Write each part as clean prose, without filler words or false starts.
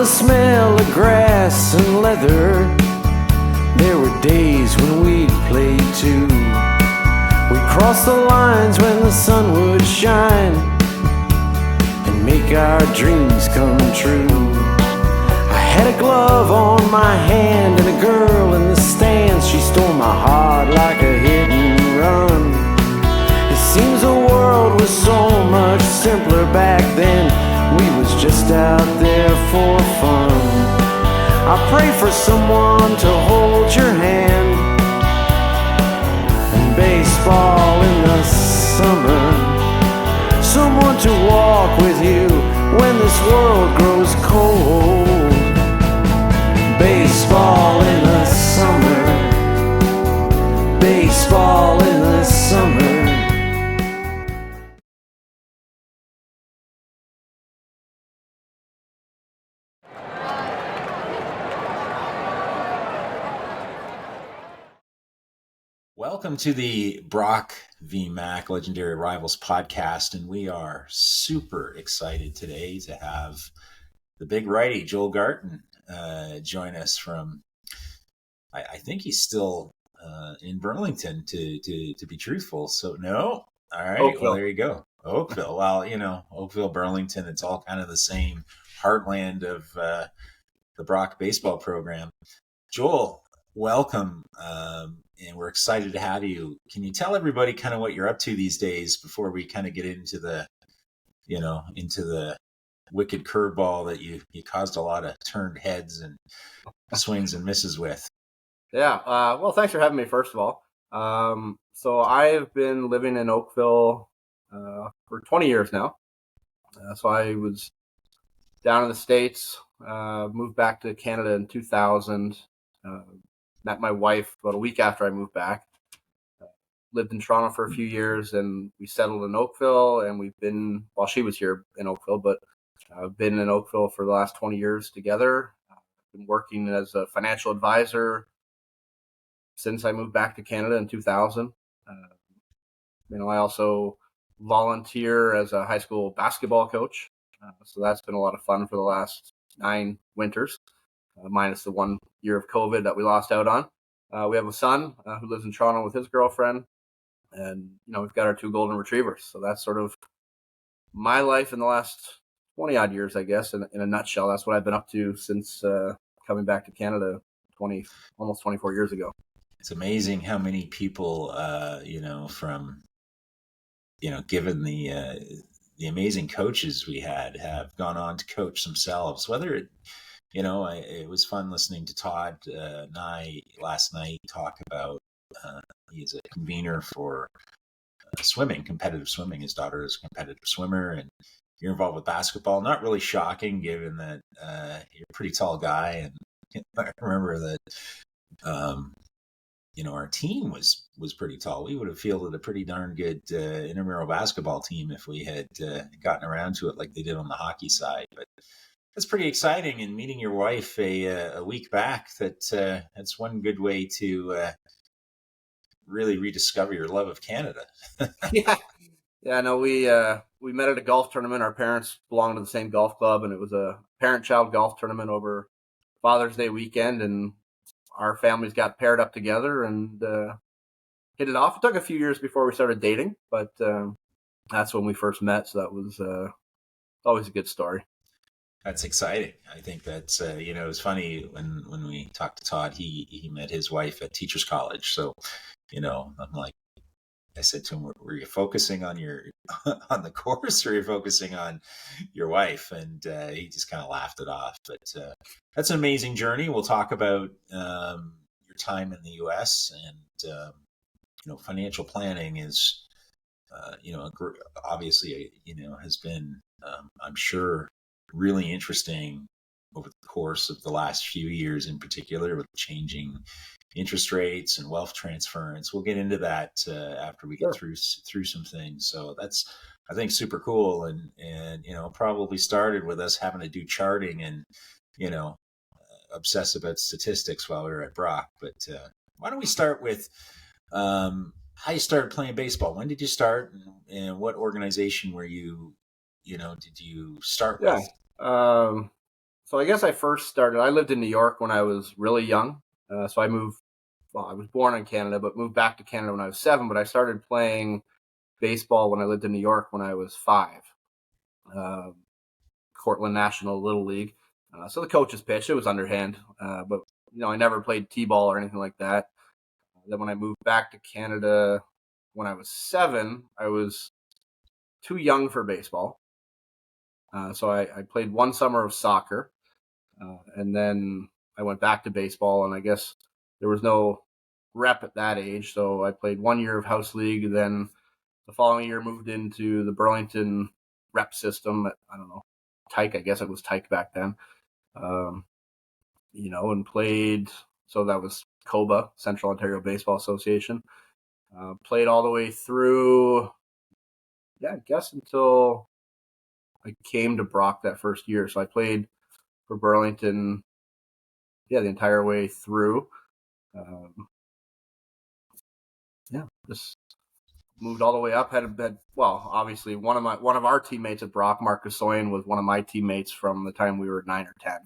the smell of grass and leather. There were days when we'd play too. We'd cross the lines when the sun would shine and make our dreams come true. I had a glove on my hand and a girl in the stands. She stole my heart like a hit and run. It seems the world was so much simpler back then. We was just out there for fun. I pray for someone to hold your hand, and baseball in the summer, someone to walk with you when this world grows cold. Baseball in the summer, baseball in the summer. Welcome to the Brock v. Mac Legendary Rivals podcast, and we are super excited today to have the big righty, Joel Garton, join us from, I think he's still in Burlington, to be truthful. So, no? All right, Oakville. Well, there you go. Oakville. Well, Oakville, Burlington, it's all kind of the same heartland of the Brock baseball program. Joel, welcome. And we're excited to have you. Can you tell everybody kind of what you're up to these days before we kind of get into the wicked curveball that you caused a lot of turned heads and swings and misses with? Yeah. Well, thanks for having me, first of all. So I've been living in Oakville for 20 years now. So I was down in the States, moved back to Canada in 2000. Met my wife about a week after I moved back. Lived in Toronto for a few years, and we settled in Oakville. And we've been, while she was here in Oakville, but I've been in Oakville for the last 20 years together. I've been working as a financial advisor since I moved back to Canada in 2000. I also volunteer as a high school basketball coach. So that's been a lot of fun for the last 9 winters. Minus the 1 year of COVID that we lost out on. We have a son who lives in Toronto with his girlfriend, and we've got our 2 golden retrievers. So that's sort of my life in the last 20 odd years, I guess, in a nutshell. That's what I've been up to since coming back to Canada almost 24 years ago. It's amazing how many people, given the amazing coaches we had, have gone on to coach themselves. Whether it was fun listening to Todd and I last night talk about, he's a convener for swimming, competitive swimming. His daughter is a competitive swimmer, and you're involved with basketball. Not really shocking given that you're a pretty tall guy. And I remember that, our team was pretty tall. We would have fielded a pretty darn good intramural basketball team if we had gotten around to it like they did on the hockey side. But that's pretty exciting, and meeting your wife a week back, that's one good way to really rediscover your love of Canada. Yeah. No, we met at a golf tournament. Our parents belonged to the same golf club, and it was a parent-child golf tournament over Father's Day weekend, and our families got paired up together and hit it off. It took a few years before we started dating, but that's when we first met, so that was always a good story. That's exciting. I think that's, it was funny when we talked to Todd, he met his wife at Teachers College. So, I'm like, I said to him, were you focusing on on the course, or are you focusing on your wife? And he just kind of laughed it off. But that's an amazing journey. We'll talk about your time in the U.S. and, financial planning is, obviously, has been, I'm sure, really interesting over the course of the last few years, in particular with changing interest rates and wealth transference. We'll get into that after we get through some things. So that's, I think, super cool, and probably started with us having to do charting and obsess about statistics while we were at Brock. But why don't we start with how you started playing baseball? When did you start, and what organization were you? Did you start with? So I guess I first started. I lived in New York when I was really young. So I moved. Well, I was born in Canada, but moved back to Canada when I was 7. But I started playing baseball when I lived in New York when I was 5. Uh, Cortland National Little League. So the coaches pitched. It was underhand, but I never played t-ball or anything like that. Then when I moved back to Canada when I was 7, I was too young for baseball. So I played one summer of soccer, and then I went back to baseball. And I guess there was no rep at that age, so I played 1 year of house league. And then the following year moved into the Burlington rep system. I don't know, Tyke. I guess it was Tyke back then. And played. So that was COBA, Central Ontario Baseball Association. Played all the way through, I guess until I came to Brock that first year. So I played for Burlington, the entire way through. Just moved all the way up. Obviously one of our teammates at Brock, Marcus Soyen, was one of my teammates from the time we were 9 or 10.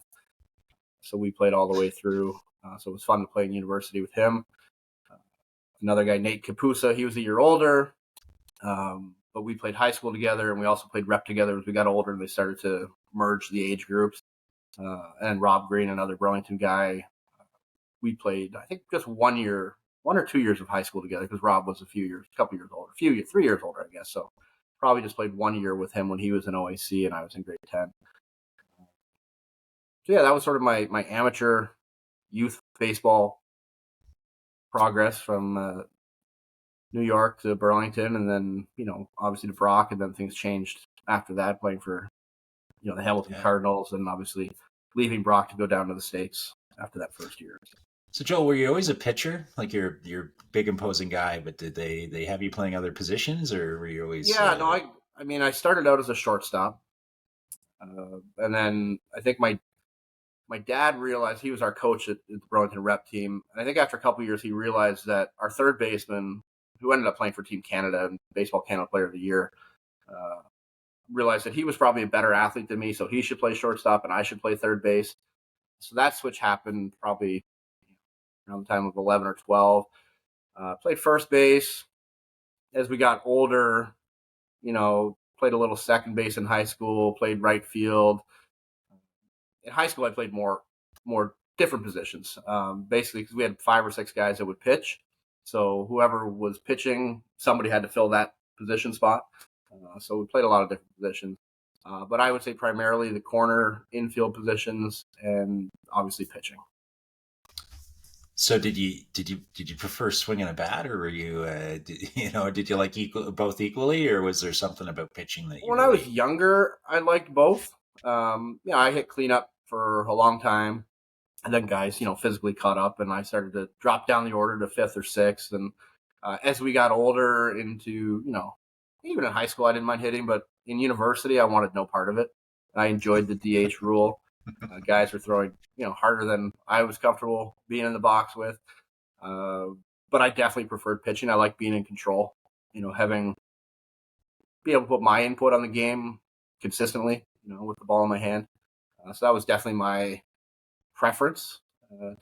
So we played all the way through. So it was fun to play in university with him. Another guy, Nate Kapusa, he was a year older. But we played high school together, and we also played rep together as we got older, and they started to merge the age groups. And Rob Green, another Burlington guy, we played, I think, just 1 or 2 years of high school together, because Rob was a couple years older, 3 years older, I guess. So probably just played 1 year with him when he was in OAC and I was in grade 10. So that was sort of my amateur youth baseball progress from New York to Burlington, and then, obviously to Brock, and then things changed after that, playing for, the Hamilton Cardinals, and obviously leaving Brock to go down to the States after that first year. So Joel, were you always a pitcher? Like you're big imposing guy, but did they have you playing other positions, or were you always? I started out as a shortstop, and then I think my dad realized, he was our coach at the Burlington rep team, and I think after a couple of years he realized that our third baseman, who ended up playing for Team Canada and Baseball Canada Player of the Year, realized that he was probably a better athlete than me, so he should play shortstop and I should play third base. So that switch happened probably around the time of 11 or 12. Played first base. As we got older, played a little second base in high school, played right field. In high school, I played more different positions, basically because we had 5 or 6 guys that would pitch. So whoever was pitching, somebody had to fill that position spot. So we played a lot of different positions. But I would say primarily the corner, infield positions, and obviously pitching. So did you prefer swinging a bat, or were you did you like both equally, or was there something about pitching that you when I was younger, I liked both. I hit cleanup for a long time, and then guys physically caught up, and I started to drop down the order to 5th or 6th. And as we got older into even in high school I didn't mind hitting, but in university I wanted no part of it. I enjoyed the DH rule. Guys were throwing harder than I was comfortable being in the box with, but I definitely preferred pitching. I like being in control, be able to put my input on the game consistently, with the ball in my hand. So that was definitely my preference,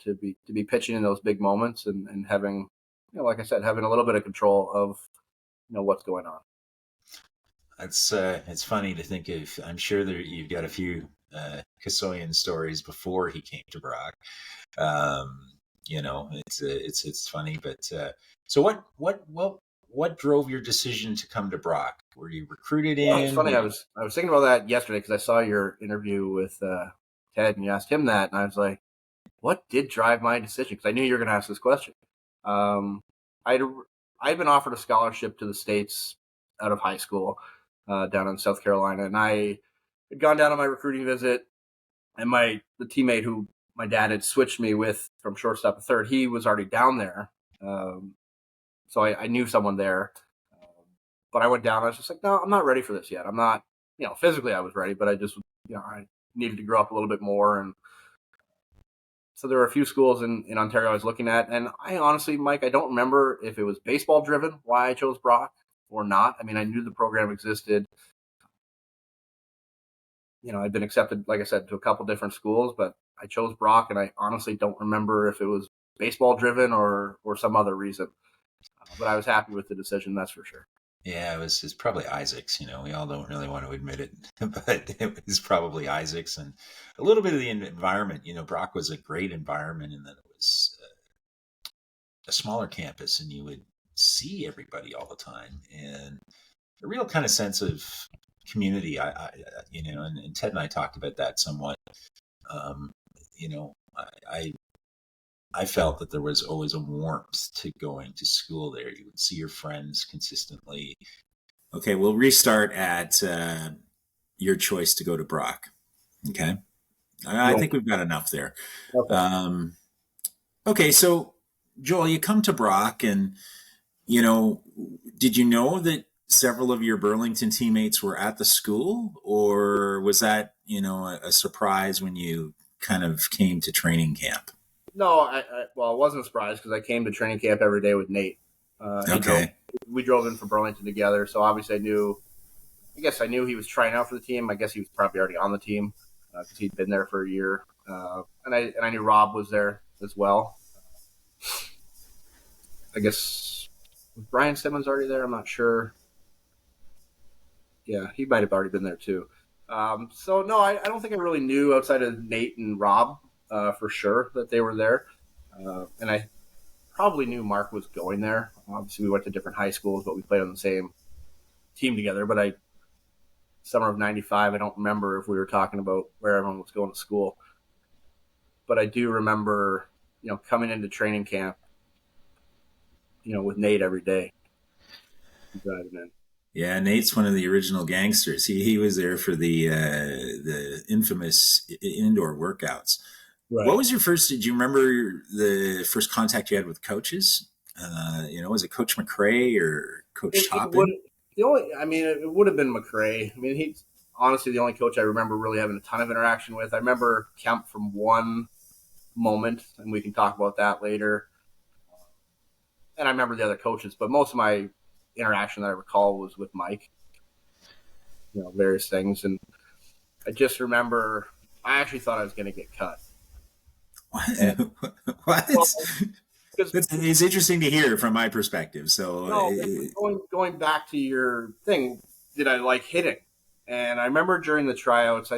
to be pitching in those big moments, and having, like I said, having a little bit of control of what's going on. It's funny to think of. I'm sure you've got a few Kasoyan stories before he came to Brock. It's funny, but so what drove your decision to come to Brock? Were you recruited in? It's funny. I was thinking about that yesterday, because I saw your interview with Ted, and you asked him that, and I was like, what did drive my decision? Because I knew you were going to ask this question. I'd been offered a scholarship to the States out of high school, down in South Carolina, and I had gone down on my recruiting visit, and the teammate who my dad had switched me with from shortstop to third, he was already down there, so I knew someone there. But I went down. I was just like, no, I'm not ready for this yet. I'm not, physically I was ready, but I just, I needed to grow up a little bit more. And so there were a few schools in Ontario I was looking at, and I honestly, Mike, I don't remember if it was baseball driven why I chose Brock or not. I mean, I knew the program existed. I'd been accepted, like I said, to a couple different schools, but I chose Brock, and I honestly don't remember if it was baseball driven or some other reason. But I was happy with the decision, that's for sure. Yeah, it's probably Isaac's. We all don't really want to admit it, but it was probably Isaac's, and a little bit of the environment. Brock was a great environment, and then it was a smaller campus, and you would see everybody all the time, and a real kind of sense of community. And Ted and I talked about that somewhat. Um, you know, I felt that there was always a warmth to going to school there. You would see your friends consistently. Okay, we'll restart at your choice to go to Brock. Okay. I think we've got enough there. Okay. Okay, so Joel, you come to Brock, and did you know that several of your Burlington teammates were at the school, or was that a surprise when you kind of came to training camp? No, well, it wasn't a surprise because I came to training camp every day with Nate. Okay. We drove in from Burlington together, so obviously I knew he was trying out for the team. I guess he was probably already on the team because he'd been there for a year, and I knew Rob was there as well. I guess was Brian Simmons already there? I'm not sure. Yeah, he might have already been there too. So no, I don't think I really knew outside of Nate and Rob for sure that they were there, and I probably knew Mark was going there. Obviously, we went to different high schools, but we played on the same team together. But summer of '95, I don't remember if we were talking about where everyone was going to school. But I do remember, coming into training camp, with Nate every day, driving in. Yeah, Nate's one of the original gangsters. He was there for the infamous indoor workouts. Right. What was your first? Did you remember the first contact you had with coaches? Was it Coach McRae or Coach Toppin? It would have been McRae. He's honestly the only coach I remember really having a ton of interaction with. I remember Kemp from one moment, and we can talk about that later. And I remember the other coaches, but most of my interaction that I recall was with Mike. Various things, and I just remember I actually thought I was going to get cut. What? Well, it's interesting to hear from my perspective. So, going back to your thing, did I like hitting? And I remember during the tryouts,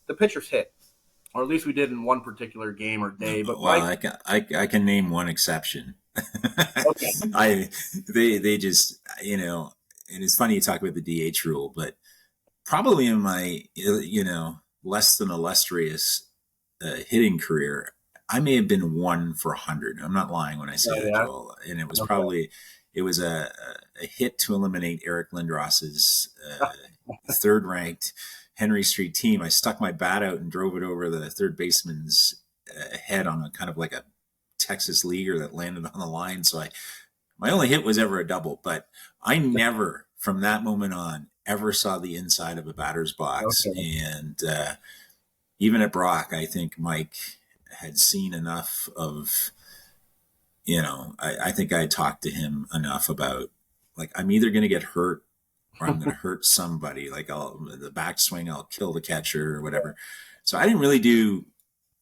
the pitchers hit, or at least we did in one particular game or day. But Mike, I can name one exception. Okay. They just and it's funny you talk about the DH rule, but probably in my less than illustrious hitting career, I may have been 1 for 100. I'm not lying when I say that, Joel. And it was it was a hit to eliminate Eric Lindros's third-ranked Henry Street team. I stuck my bat out and drove it over the third baseman's head on a kind of like a Texas leaguer that landed on the line. So my only hit was ever a double, but I never, from that moment on, ever saw the inside of a batter's box. Okay. And even at Brock, I think Mike had seen enough of, I think I talked to him enough about, like, I'm either going to get hurt or I'm going to hurt somebody. Like, the backswing, I'll kill the catcher or whatever. So I didn't really do,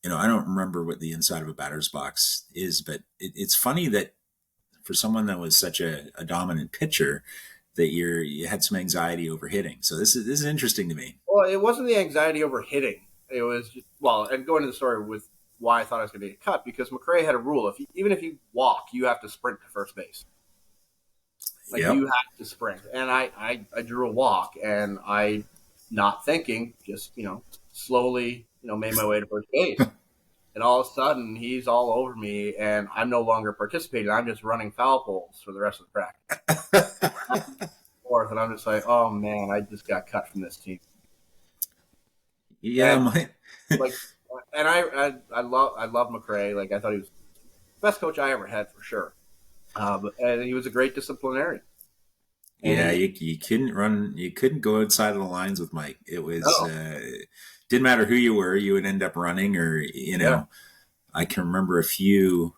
I don't remember what the inside of a batter's box is, but it's funny that for someone that was such a dominant pitcher, that you had some anxiety over hitting. So this is interesting to me. Well, it wasn't the anxiety over hitting. It was just, and going into the story with why I thought I was going to get cut, because McRae had a rule: even if you walk, you have to sprint to first base. Like, you have to sprint, and I drew a walk, and I, not thinking, just slowly made my way to first base, and all of a sudden he's all over me, and I'm no longer participating. I'm just running foul poles for the rest of the practice. Fourth, and I'm just like, oh man, I just got cut from this team. Yeah, and I love McRae. Like, I thought he was the best coach I ever had for sure. And he was a great disciplinarian. Yeah, you couldn't go outside of the lines with Mike. It was didn't matter who you were, you would end up running, or I can remember a few.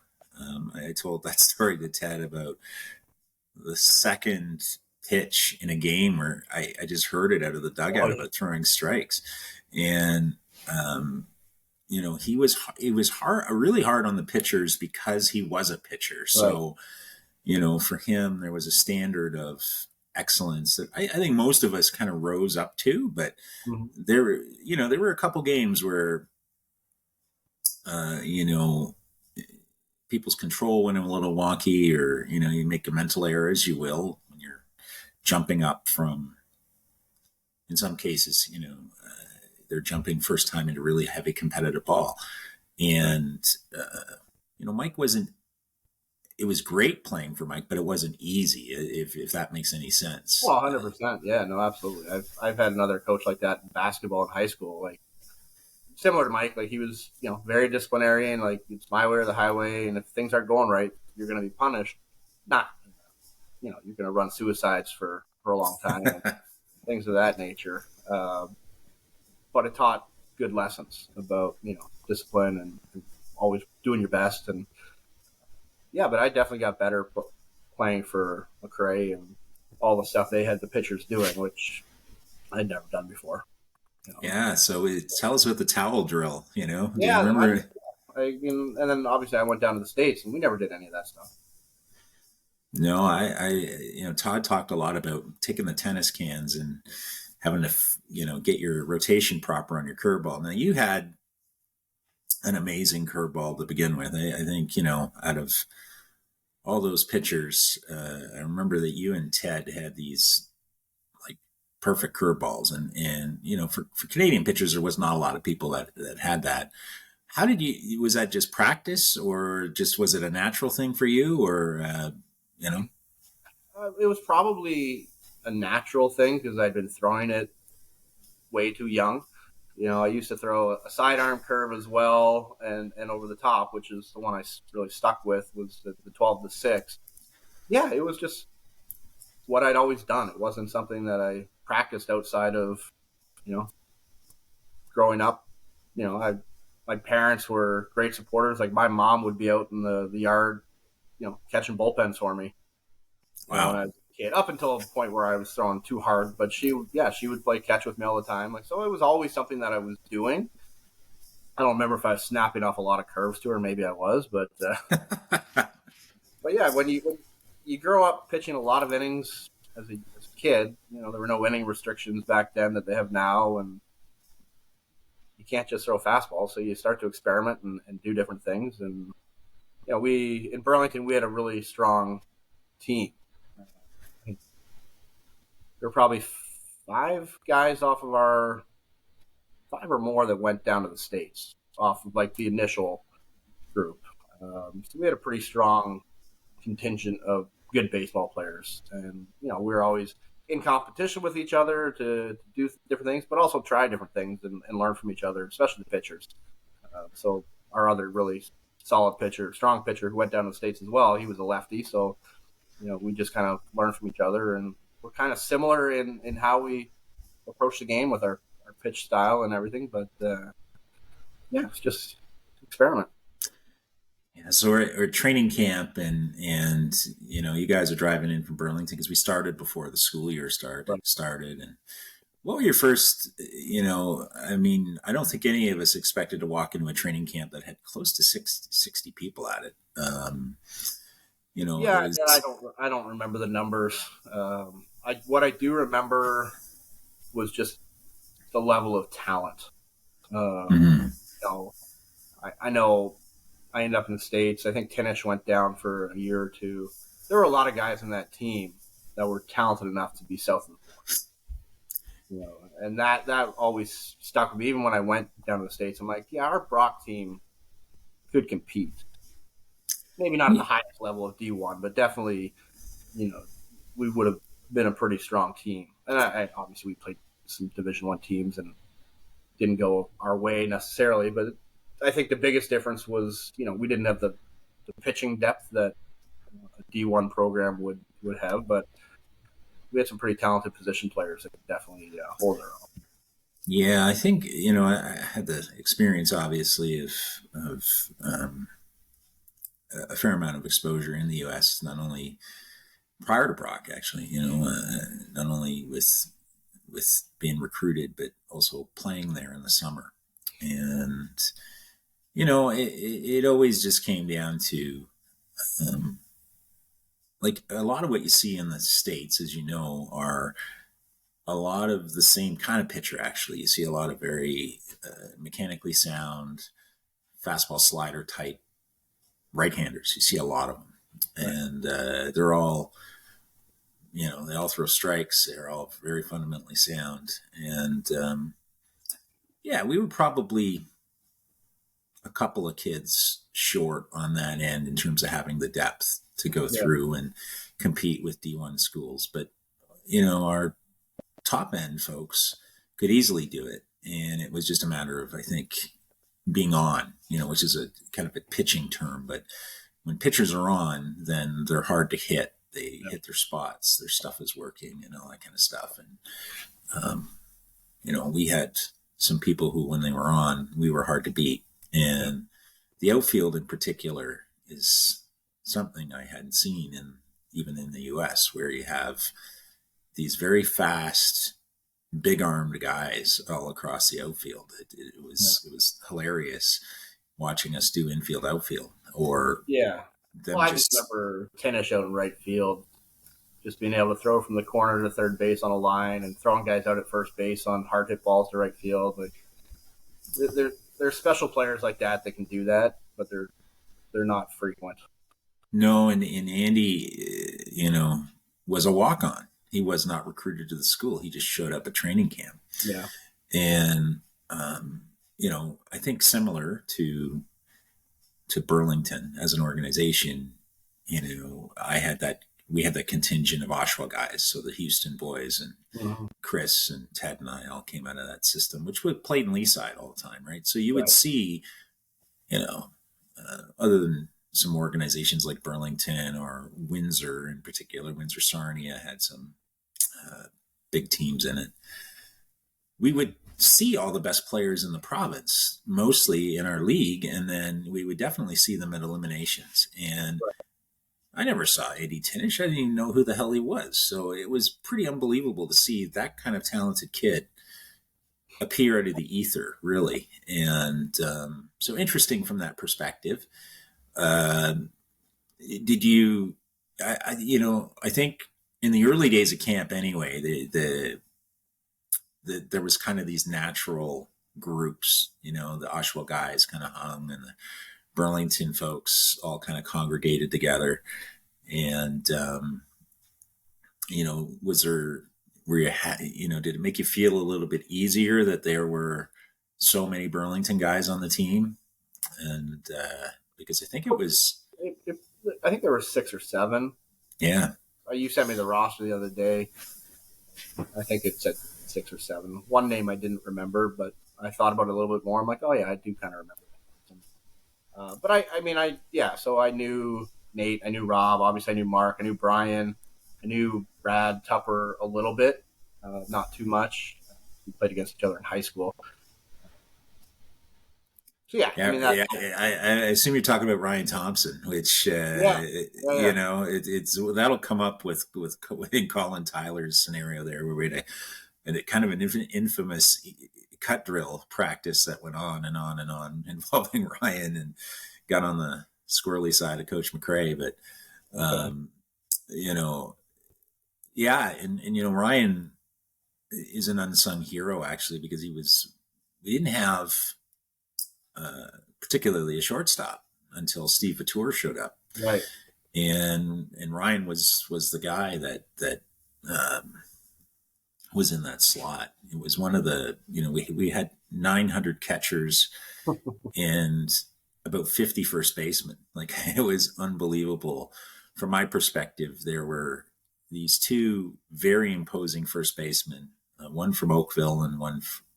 I told that story to Ted about the second pitch in a game where I just heard it out of the dugout about throwing strikes. and he was really hard on the pitchers because he was a pitcher. So for him, there was a standard of excellence that I think most of us kind of rose up to. But there were a couple games where people's control went a little wonky, or you make a mental error, as you will when you're jumping up from. In some cases, they're jumping first time into really heavy competitive ball, and Mike wasn't. It was great playing for Mike, but it wasn't easy. If that makes any sense. Well, 100%. Yeah, no, absolutely. I've had another coach like that in basketball in high school, like similar to Mike. Like he was, very disciplinarian. Like it's my way or the highway, and if things aren't going right, you're going to be punished. Not, you're going to run suicides for a long time, and things of that nature. But it taught good lessons about discipline and always doing your best. And yeah, but I definitely got better playing for McRae and all the stuff they had the pitchers doing, which I'd never done before. Yeah, so tell us about the towel drill. Do you Yeah, remember? and then obviously I went down to the States and we never did any of that stuff. No, Todd talked a lot about taking the tennis cans and having to, get your rotation proper on your curveball. Now you had an amazing curveball to begin with. I think, out of all those pitchers, I remember that you and Ted had these like perfect curveballs, and for Canadian pitchers, there was not a lot of people that had that. How was that just practice, or just was it a natural thing for you, or It was probably a natural thing because I'd been throwing it way too young. I used to throw a sidearm curve as well, and over the top, which is the one I really stuck with, was the 12-6. Yeah, it was just what I'd always done. It wasn't something that I practiced outside of, growing up. My parents were great supporters. Like my mom would be out in the yard, catching bullpens for me. Wow. When I was a kid, up until the point where I was throwing too hard, but she would play catch with me all the time. Like, so it was always something that I was doing. I don't remember if I was snapping off a lot of curves to her. Maybe I was, but but yeah, when you grow up pitching a lot of innings as a kid, there were no inning restrictions back then that they have now, and you can't just throw fastballs. So you start to experiment and do different things. And in Burlington, we had a really strong team. There were probably 5 guys off of our 5 or more that went down to the States off of like the initial group. So we had a pretty strong contingent of good baseball players, and we were always in competition with each other to do different things, but also try different things and learn from each other, especially the pitchers. So our other really solid pitcher, strong pitcher who went down to the States as well, he was a lefty, so we just kind of learned from each other, and we're kind of similar in how we approach the game with our pitch style and everything. But it's just experiment. Yeah, so we're at training camp, and you guys are driving in from Burlington because we started before the school year started. And what were your first? I don't think any of us expected to walk into a training camp that had close to 60 people at it. I don't remember the numbers. What I do remember was just the level of talent. I know I ended up in the States. I think Tinish went down for a year or two. There were a lot of guys in that team that were talented enough to be south of the border. And that always stuck with me. Even when I went down to the States, I'm like, yeah, our Brock team could compete. Maybe not at the highest level of D1, but definitely, we would have been a pretty strong team. And obviously we played some Division I teams and didn't go our way necessarily, but I think the biggest difference was, we didn't have the pitching depth that a D1 program would have, but we had some pretty talented position players that could definitely hold their own. Yeah, I think, I had the experience, obviously, of a fair amount of exposure in the U.S., not only prior to Brock, actually, not only with with being recruited, but also playing there in the summer. And, it always just came down to, like a lot of what you see in the States, as you know, are a lot of the same kind of pitcher. Actually, you see a lot of very mechanically sound fastball slider type right-handers. You see a lot of them, and they're all, they all throw strikes. They're all very fundamentally sound, and we were probably a couple of kids short on that end in terms of having the depth to go through and compete with D1 schools. But, our top end folks could easily do it. And it was just a matter of, I think, being on, which is a kind of a pitching term. But when pitchers are on, then they're hard to hit. They hit their spots, their stuff is working and all that kind of stuff. And, we had some people who, when they were on, we were hard to beat. And the outfield in particular is something I hadn't seen even in the US, where you have these very fast, big-armed guys all across the outfield. It was hilarious watching us do infield, outfield, or I just remember Kenish out in right field, just being able to throw from the corner to third base on a line and throwing guys out at first base on hard hit balls to right field. Like there's special players like that can do that, but they're not frequent. No, and Andy, was a walk-on. He was not recruited to the school. He just showed up at training camp. Yeah. And, I think similar to Burlington as an organization, we had that contingent of Oshawa guys. So the Houston boys and Chris and Ted and I all came out of that system, which we played in Leaside all the time. Right. So you would see, other than some organizations like Burlington or Windsor in particular, Windsor Sarnia had some big teams in it. We would see all the best players in the province, mostly in our league, and then we would definitely see them at eliminations. And I never saw Eddie Tinish. I didn't even know who the hell he was. So it was pretty unbelievable to see that kind of talented kid appear out of the ether, really. And so interesting from that perspective. Did you, I think in the early days of camp anyway, there was kind of these natural groups, the Oshawa guys kind of hung and the Burlington folks all kind of congregated together. And, did it make you feel a little bit easier that there were so many Burlington guys on the team? And, because I think I think there were 6 or 7. Yeah. You sent me the roster the other day. I think it said 6 or 7. One name I didn't remember, but I thought about it a little bit more. I'm like, oh yeah, I do kind of remember that. But so I knew Nate, I knew Rob, obviously I knew Mark, I knew Brian, I knew Brad Tupper a little bit, not too much. We played against each other in high school. So I assume you're talking about Ryan Thompson, which it's that'll come up with Colin Tyler's scenario there, where we had a kind of an infamous cut drill practice that went on and on and on involving Ryan, and got on the squirrely side of Coach McRae. But Ryan is an unsung hero actually, because we didn't have particularly a shortstop until Steve Vatour showed up. Right. And Ryan was the guy that was in that slot. It was one of the, we had 900 catchers and about 50 first basemen. Like, it was unbelievable. From my perspective, there were these 2 very imposing first basemen, one from Oakville and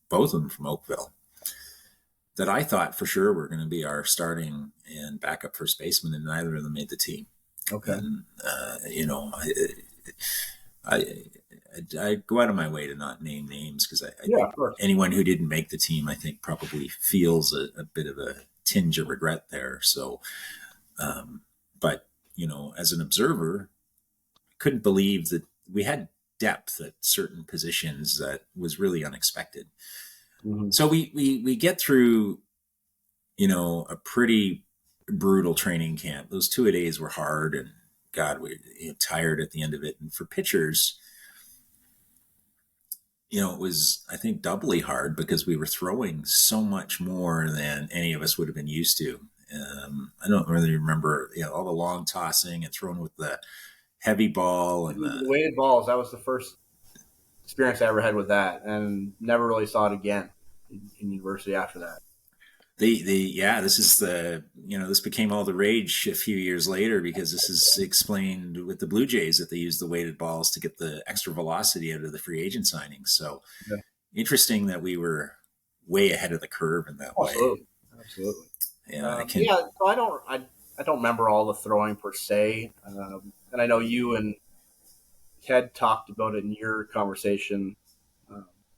both of them from Oakville, that I thought for sure were going to be our starting and backup first baseman, and neither of them made the team. Okay. And, I go out of my way to not name names, because anyone who didn't make the team, I think, probably feels a bit of a tinge of regret there. So, but, as an observer, I couldn't believe that we had depth at certain positions that was really unexpected. Mm-hmm. So we get through, a pretty brutal training camp. Those 2-a-days were hard, and God, we tired at the end of it. And for pitchers, it was, I think, doubly hard because we were throwing so much more than any of us would have been used to. I don't really remember, all the long tossing and throwing with the heavy ball and the weighted balls. That was the first experience I ever had with that, and never really saw it again in university after that. This is this became all the rage a few years later because this is explained with the Blue Jays that they use the weighted balls to get the extra velocity out of the free agent signings. So interesting that we were way ahead of the curve in that way. Absolutely. Yeah, So I don't remember all the throwing per se, and I know you and Ted talked about it in your conversation,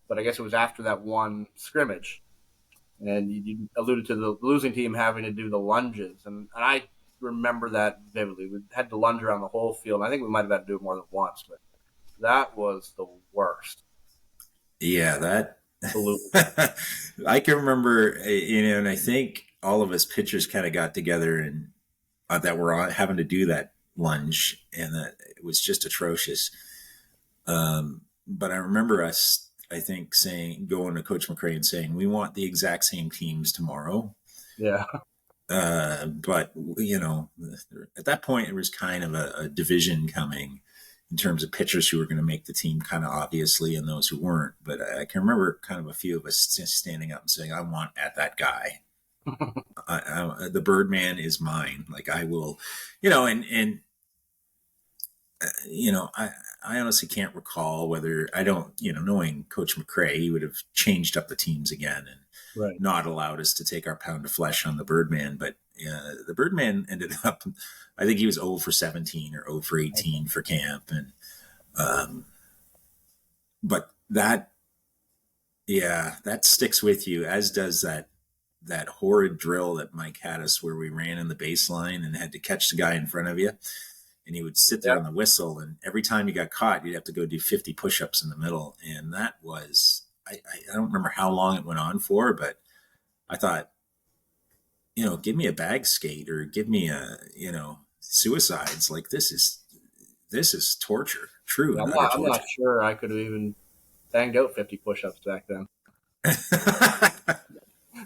but I guess it was after that one scrimmage. And you alluded to the losing team having to do the lunges. And I remember that vividly. We had to lunge around the whole field. I think we might have had to do it more than once, but that was the worst. Yeah, that. Absolutely. I can remember, and I think all of us pitchers kind of got together and that we're having to do that lunge, and that it was just atrocious. But I remember us, I think, going to Coach McRae and saying, we want the exact same teams tomorrow. Yeah. But, at that point, it was kind of a division coming in terms of pitchers who were going to make the team kind of obviously and those who weren't. But I can remember kind of a few of us standing up and saying, I want at that guy. The Birdman is mine. Like I will, I honestly can't recall whether knowing Coach McRae, he would have changed up the teams again and not allowed us to take our pound of flesh on the Birdman. But the Birdman ended up, I think he was 0 for 17 or 0 for 18 for camp. And, but that sticks with you, as does that horrid drill that Mike had us where we ran in the baseline and had to catch the guy in front of you. And he would sit there on the whistle, and every time you got caught, you'd have to go do 50 push-ups in the middle. And that was, I don't remember how long it went on for, but I thought, give me a bag skate or give me suicides. Like this is torture. True. Yeah, I'm not sure I could have even banged out 50 push-ups back then.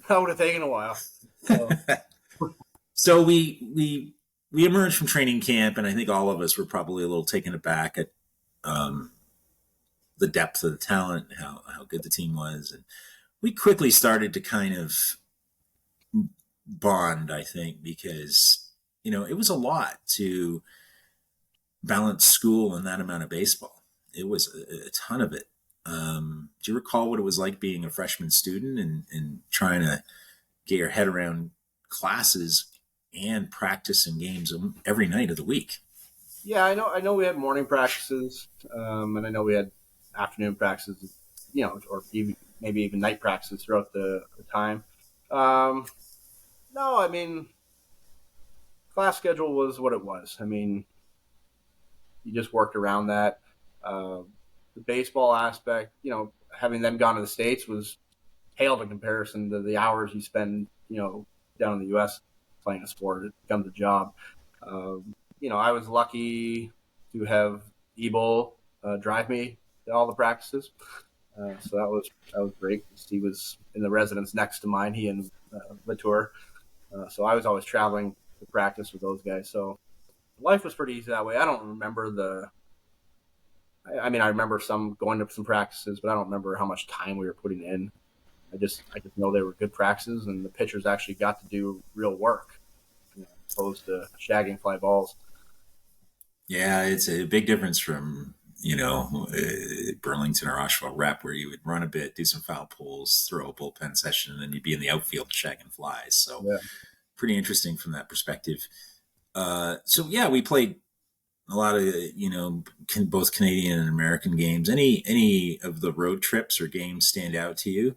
That would have taken a while. So we emerged from training camp, and I think all of us were probably a little taken aback at the depth of the talent, how good the team was. And we quickly started to kind of bond, I think, because, it was a lot to balance school and that amount of baseball. It was a ton of it. Do you recall what it was like being a freshman student and trying to get your head around classes and practice and games every night of the week? Yeah, I know we had morning practices, and I know we had afternoon practices, or maybe even night practices throughout the time. No, I mean, class schedule was what it was. I mean, you just worked around that. The baseball aspect, having them gone to the States was paled in comparison to the hours you spend, down in the U.S. playing a sport. It becomes a job. I was lucky to have Ebel drive me to all the practices. So that was great. He was in the residence next to mine, he and Latour. So I was always traveling to practice with those guys. So life was pretty easy that way. I don't remember I remember going to some practices, but I don't remember how much time we were putting in. I just know they were good practices, and the pitchers actually got to do real work, opposed to shagging fly balls. Yeah, it's a big difference from, Burlington or Oshawa rep, where you would run a bit, do some foul pulls, throw a bullpen session, and then you'd be in the outfield shagging flies. So pretty interesting from that perspective. We played a lot of, both Canadian and American games. Any of the road trips or games stand out to you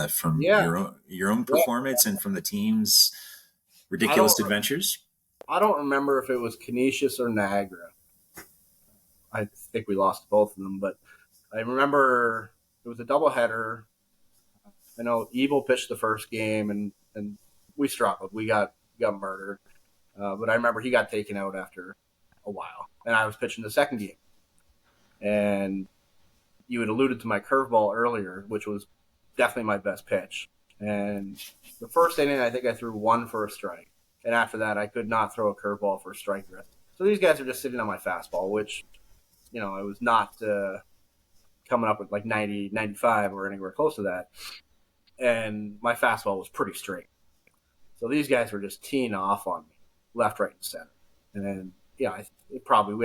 from your own performance and from the team's ridiculous adventures? I don't remember if it was Canisius or Niagara. I think we lost both of them, but I remember it was a doubleheader. I know Evil pitched the first game, and we struggled. We got murdered. But I remember he got taken out after a while, and I was pitching the second game. And you had alluded to my curveball earlier, which was definitely my best pitch. And the first inning, I think I threw one for a strike. And after that, I could not throw a curveball for a strike rate. So these guys are just sitting on my fastball, which, I was not coming up with like 90, 95 or anywhere close to that. And my fastball was pretty straight. So these guys were just teeing off on me, left, right, and center. And then, we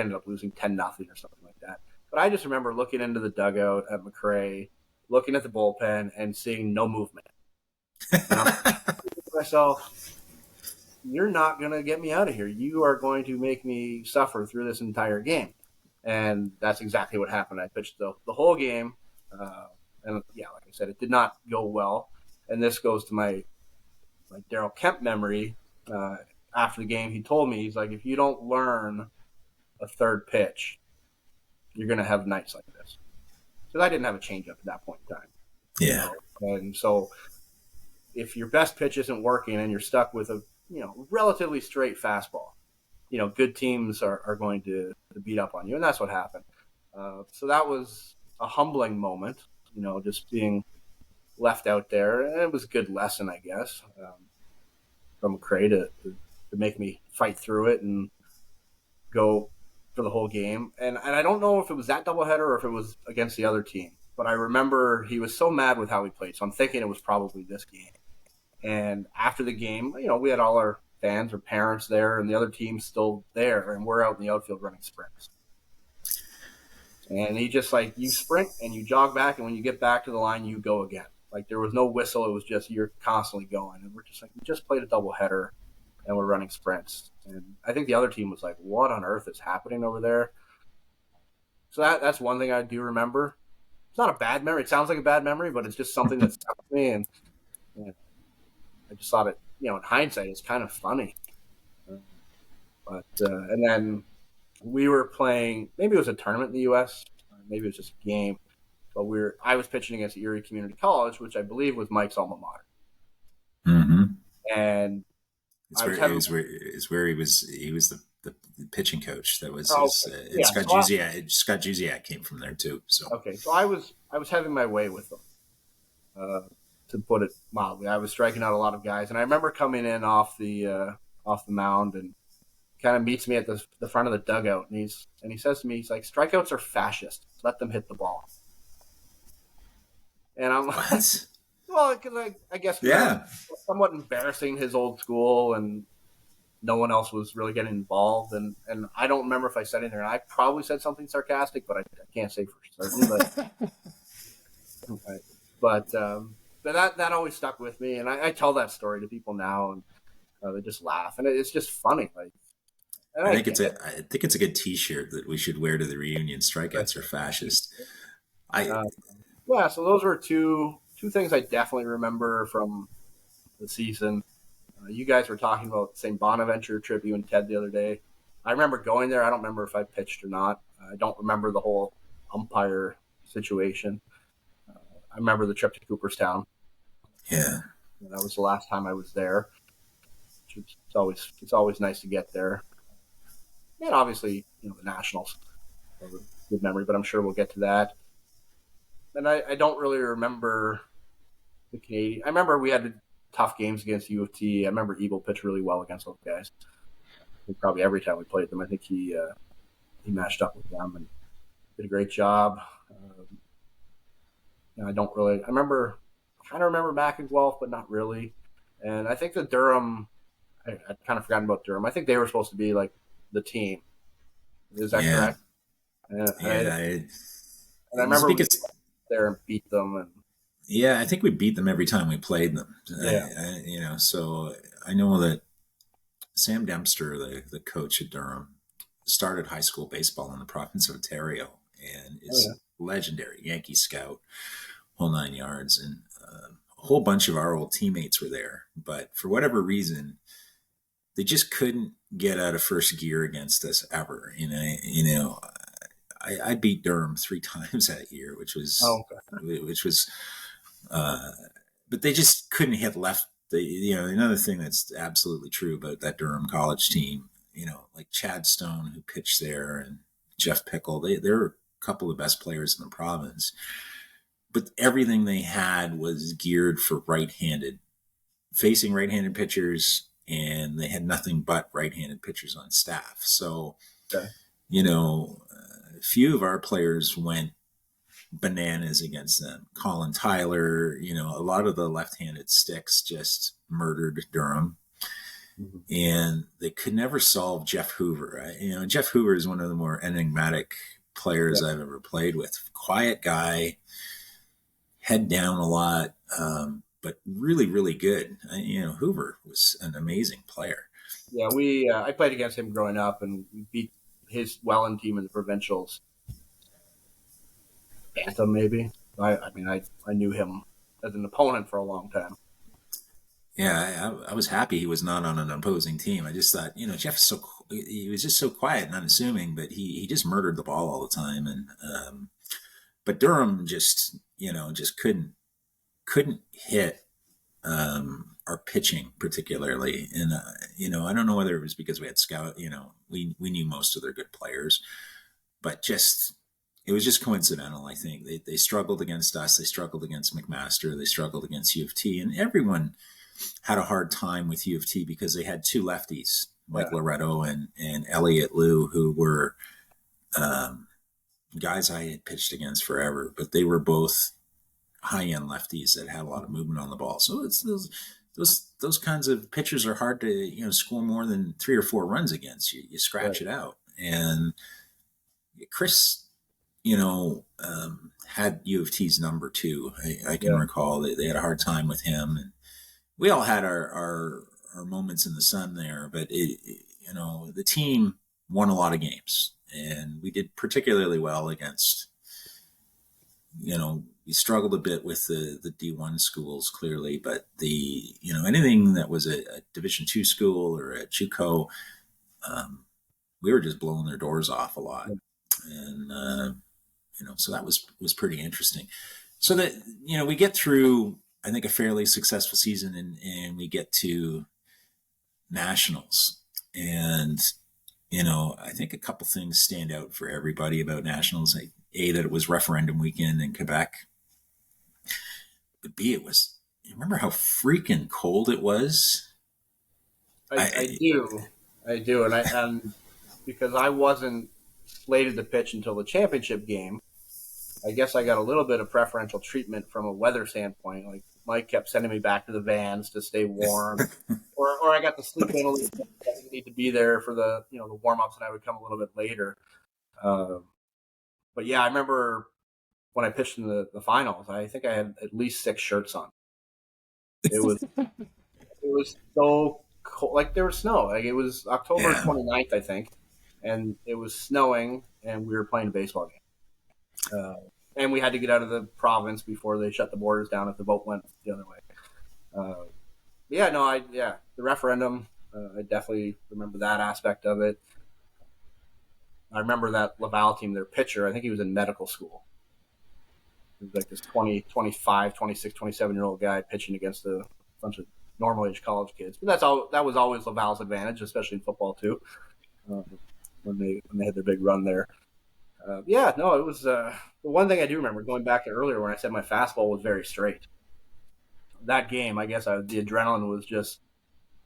ended up losing 10-0 or something like that. But I just remember looking into the dugout at McRae, looking at the bullpen, and seeing no movement. And I'm thinking to myself, you're not going to get me out of here. You are going to make me suffer through this entire game. And that's exactly what happened. I pitched the whole game. And, like I said, it did not go well. And this goes to my Darryl Kemp memory. After the game, he told me, he's like, if you don't learn a third pitch, you're going to have nights like this. Because I didn't have a changeup at that point in time. Yeah. And so if your best pitch isn't working and you're stuck with a relatively straight fastball, good teams are going to beat up on you. And that's what happened. So that was a humbling moment, just being left out there. And it was a good lesson, I guess, from McRae to make me fight through it and go for the whole game. And I don't know if it was that doubleheader or if it was against the other team, but I remember he was so mad with how he played. So I'm thinking it was probably this game. And after the game, we had all our fans or parents there and the other team's still there, and we're out in the outfield running sprints. And he just you sprint and you jog back, and when you get back to the line, you go again. There was no whistle. It was just you're constantly going. And we're just we just played a doubleheader and we're running sprints. And I think the other team was like, what on earth is happening over there? So that's one thing I do remember. It's not a bad memory. It sounds like a bad memory, but it's just something that stuck with me. And I just thought it, in hindsight, it's kind of funny. But and then we were playing, maybe it was a tournament in the U.S., maybe it was just a game. But I was pitching against Erie Community College, which I believe was Mike's alma mater. Mm-hmm. And it's where he was the pitching coach. That was Scott Juziak came from there too. So okay, so I was having my way with them, to put it mildly. I was striking out a lot of guys, and I remember coming in off the mound, and kind of meets me at the front of the dugout, and he says to me, he's like, strikeouts are fascist. Let them hit the ball. And I'm like, what? Well, because I guess somewhat embarrassing his old school, and no one else was really getting involved. And I don't remember if I said anything. I probably said something sarcastic, but I can't say for certain. But that always stuck with me, and I tell that story to people now, and they just laugh, and it's just funny. I think it's a good T-shirt that we should wear to the reunion. Strikeouts are fascist. So those were two things I definitely remember from the season. You guys were talking about the St. Bonaventure trip, you and Ted, the other day. I remember going there. I don't remember if I pitched or not. I don't remember the whole umpire situation. I remember the trip to Cooperstown. Yeah. That was the last time I was there. It's always nice to get there. And obviously, the Nationals are a good memory, but I'm sure we'll get to that. And I don't really remember the Canadian. I remember we had tough games against U of T. I remember Eagle pitched really well against those guys. I think probably every time we played them, I think he matched up with them and did a great job. I don't really. I kind of remember Mac and Guelph, but not really. And I think the Durham. I kind of forgotten about Durham. I think they were supposed to be the team. Is that correct? And I remember we went there and beat them. And I think we beat them every time we played them. Yeah. So I know that Sam Dempster, the coach at Durham, started high school baseball in the province of Ontario and is legendary Yankee scout, whole 9 yards. And a whole bunch of our old teammates were there. But for whatever reason, they just couldn't get out of first gear against us ever. I beat Durham 3 times that year, which was, Oh, okay. which was, but they just couldn't hit left. Another thing that's absolutely true about that Durham college team, like Chad Stone, who pitched there, and Jeff Pickle, they're a couple of the best players in the province, but everything they had was geared for facing right-handed pitchers, and they had nothing but right-handed pitchers on staff. So, Okay. A few of our players went bananas against them. Colin Tyler, a lot of the left-handed sticks just murdered Durham. Mhm. And they could never solve Jeff Hoover. Jeff Hoover is one of the more enigmatic players I've ever played with. Quiet guy, head down a lot, but really, really good. Hoover was an amazing player. Yeah, I played against him growing up, and we beat his Welland team in the provincials. Bantam, maybe. I knew him as an opponent for a long time. Yeah, I was happy he was not on an opposing team. I just thought, Jeff is he was just so quiet and unassuming, but he just murdered the ball all the time. And but Durham just couldn't hit our pitching particularly. And I don't know whether it was because we had scout. We knew most of their good players, but it was just coincidental. I think they struggled against us. They struggled against McMaster. They struggled against U of T, and everyone had a hard time with U of T because they had 2 lefties, Mike Loretto and Elliot Liu, who were guys I had pitched against forever, but they were both high-end lefties that had a lot of movement on the ball. So it's those kinds of pitchers are hard to score more than 3 or 4 runs against. You scratch it out. And Chris, had U of T's number too. I can recall they had a hard time with him, and we all had our moments in the sun there. But the team won a lot of games, and we did particularly well against. We struggled a bit with the D1 schools clearly, but anything that was a Division II school or a JUCO, we were just blowing their doors off a lot, and so that was pretty interesting. So that we get through, I think, a fairly successful season, and we get to nationals, and I think a couple things stand out for everybody about nationals. A, that it was referendum weekend in Quebec, but B, you remember how freaking cold it was? I do, and because I wasn't slated to pitch until the championship game, I guess I got a little bit of preferential treatment from a weather standpoint. Like Mike kept sending me back to the vans to stay warm, or I got to sleep in a little bit. I didn't need to be there for the the warm ups, and I would come a little bit later. But yeah, I remember when I pitched in the finals. I think I had at least 6 shirts on. It was so cold. Like there was snow. Like it was October 29th, I think, and it was snowing, and we were playing a baseball game. And we had to get out of the province before they shut the borders down if the vote went the other way. The referendum, I definitely remember that aspect of it. I remember that Laval team, their pitcher, I think he was in medical school. He was like this 20, 25, 26, 27-year-old guy pitching against a bunch of normal-age college kids. But that was always Laval's advantage, especially in football too, when they had their big run there. It was the one thing I do remember, going back to earlier when I said my fastball was very straight. That game, I guess the adrenaline was just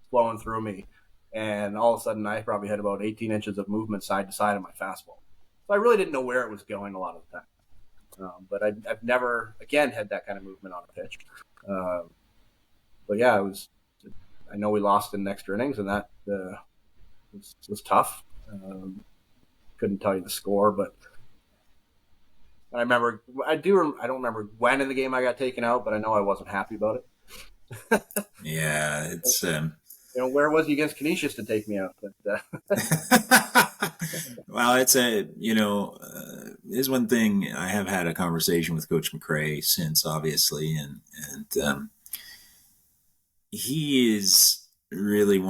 flowing through me, and all of a sudden I probably had about 18 inches of movement side to side of my fastball. So I really didn't know where it was going a lot of the time. But I've never, again, had that kind of movement on a pitch. I know we lost in extra innings, and that was tough. Couldn't tell you the score, but I remember. I don't remember when in the game I got taken out, but I know I wasn't happy about it. Yeah, it's where was he against Canisius to take me out? But, well, it's is one thing. I have had a conversation with Coach McRae since, obviously, and he is really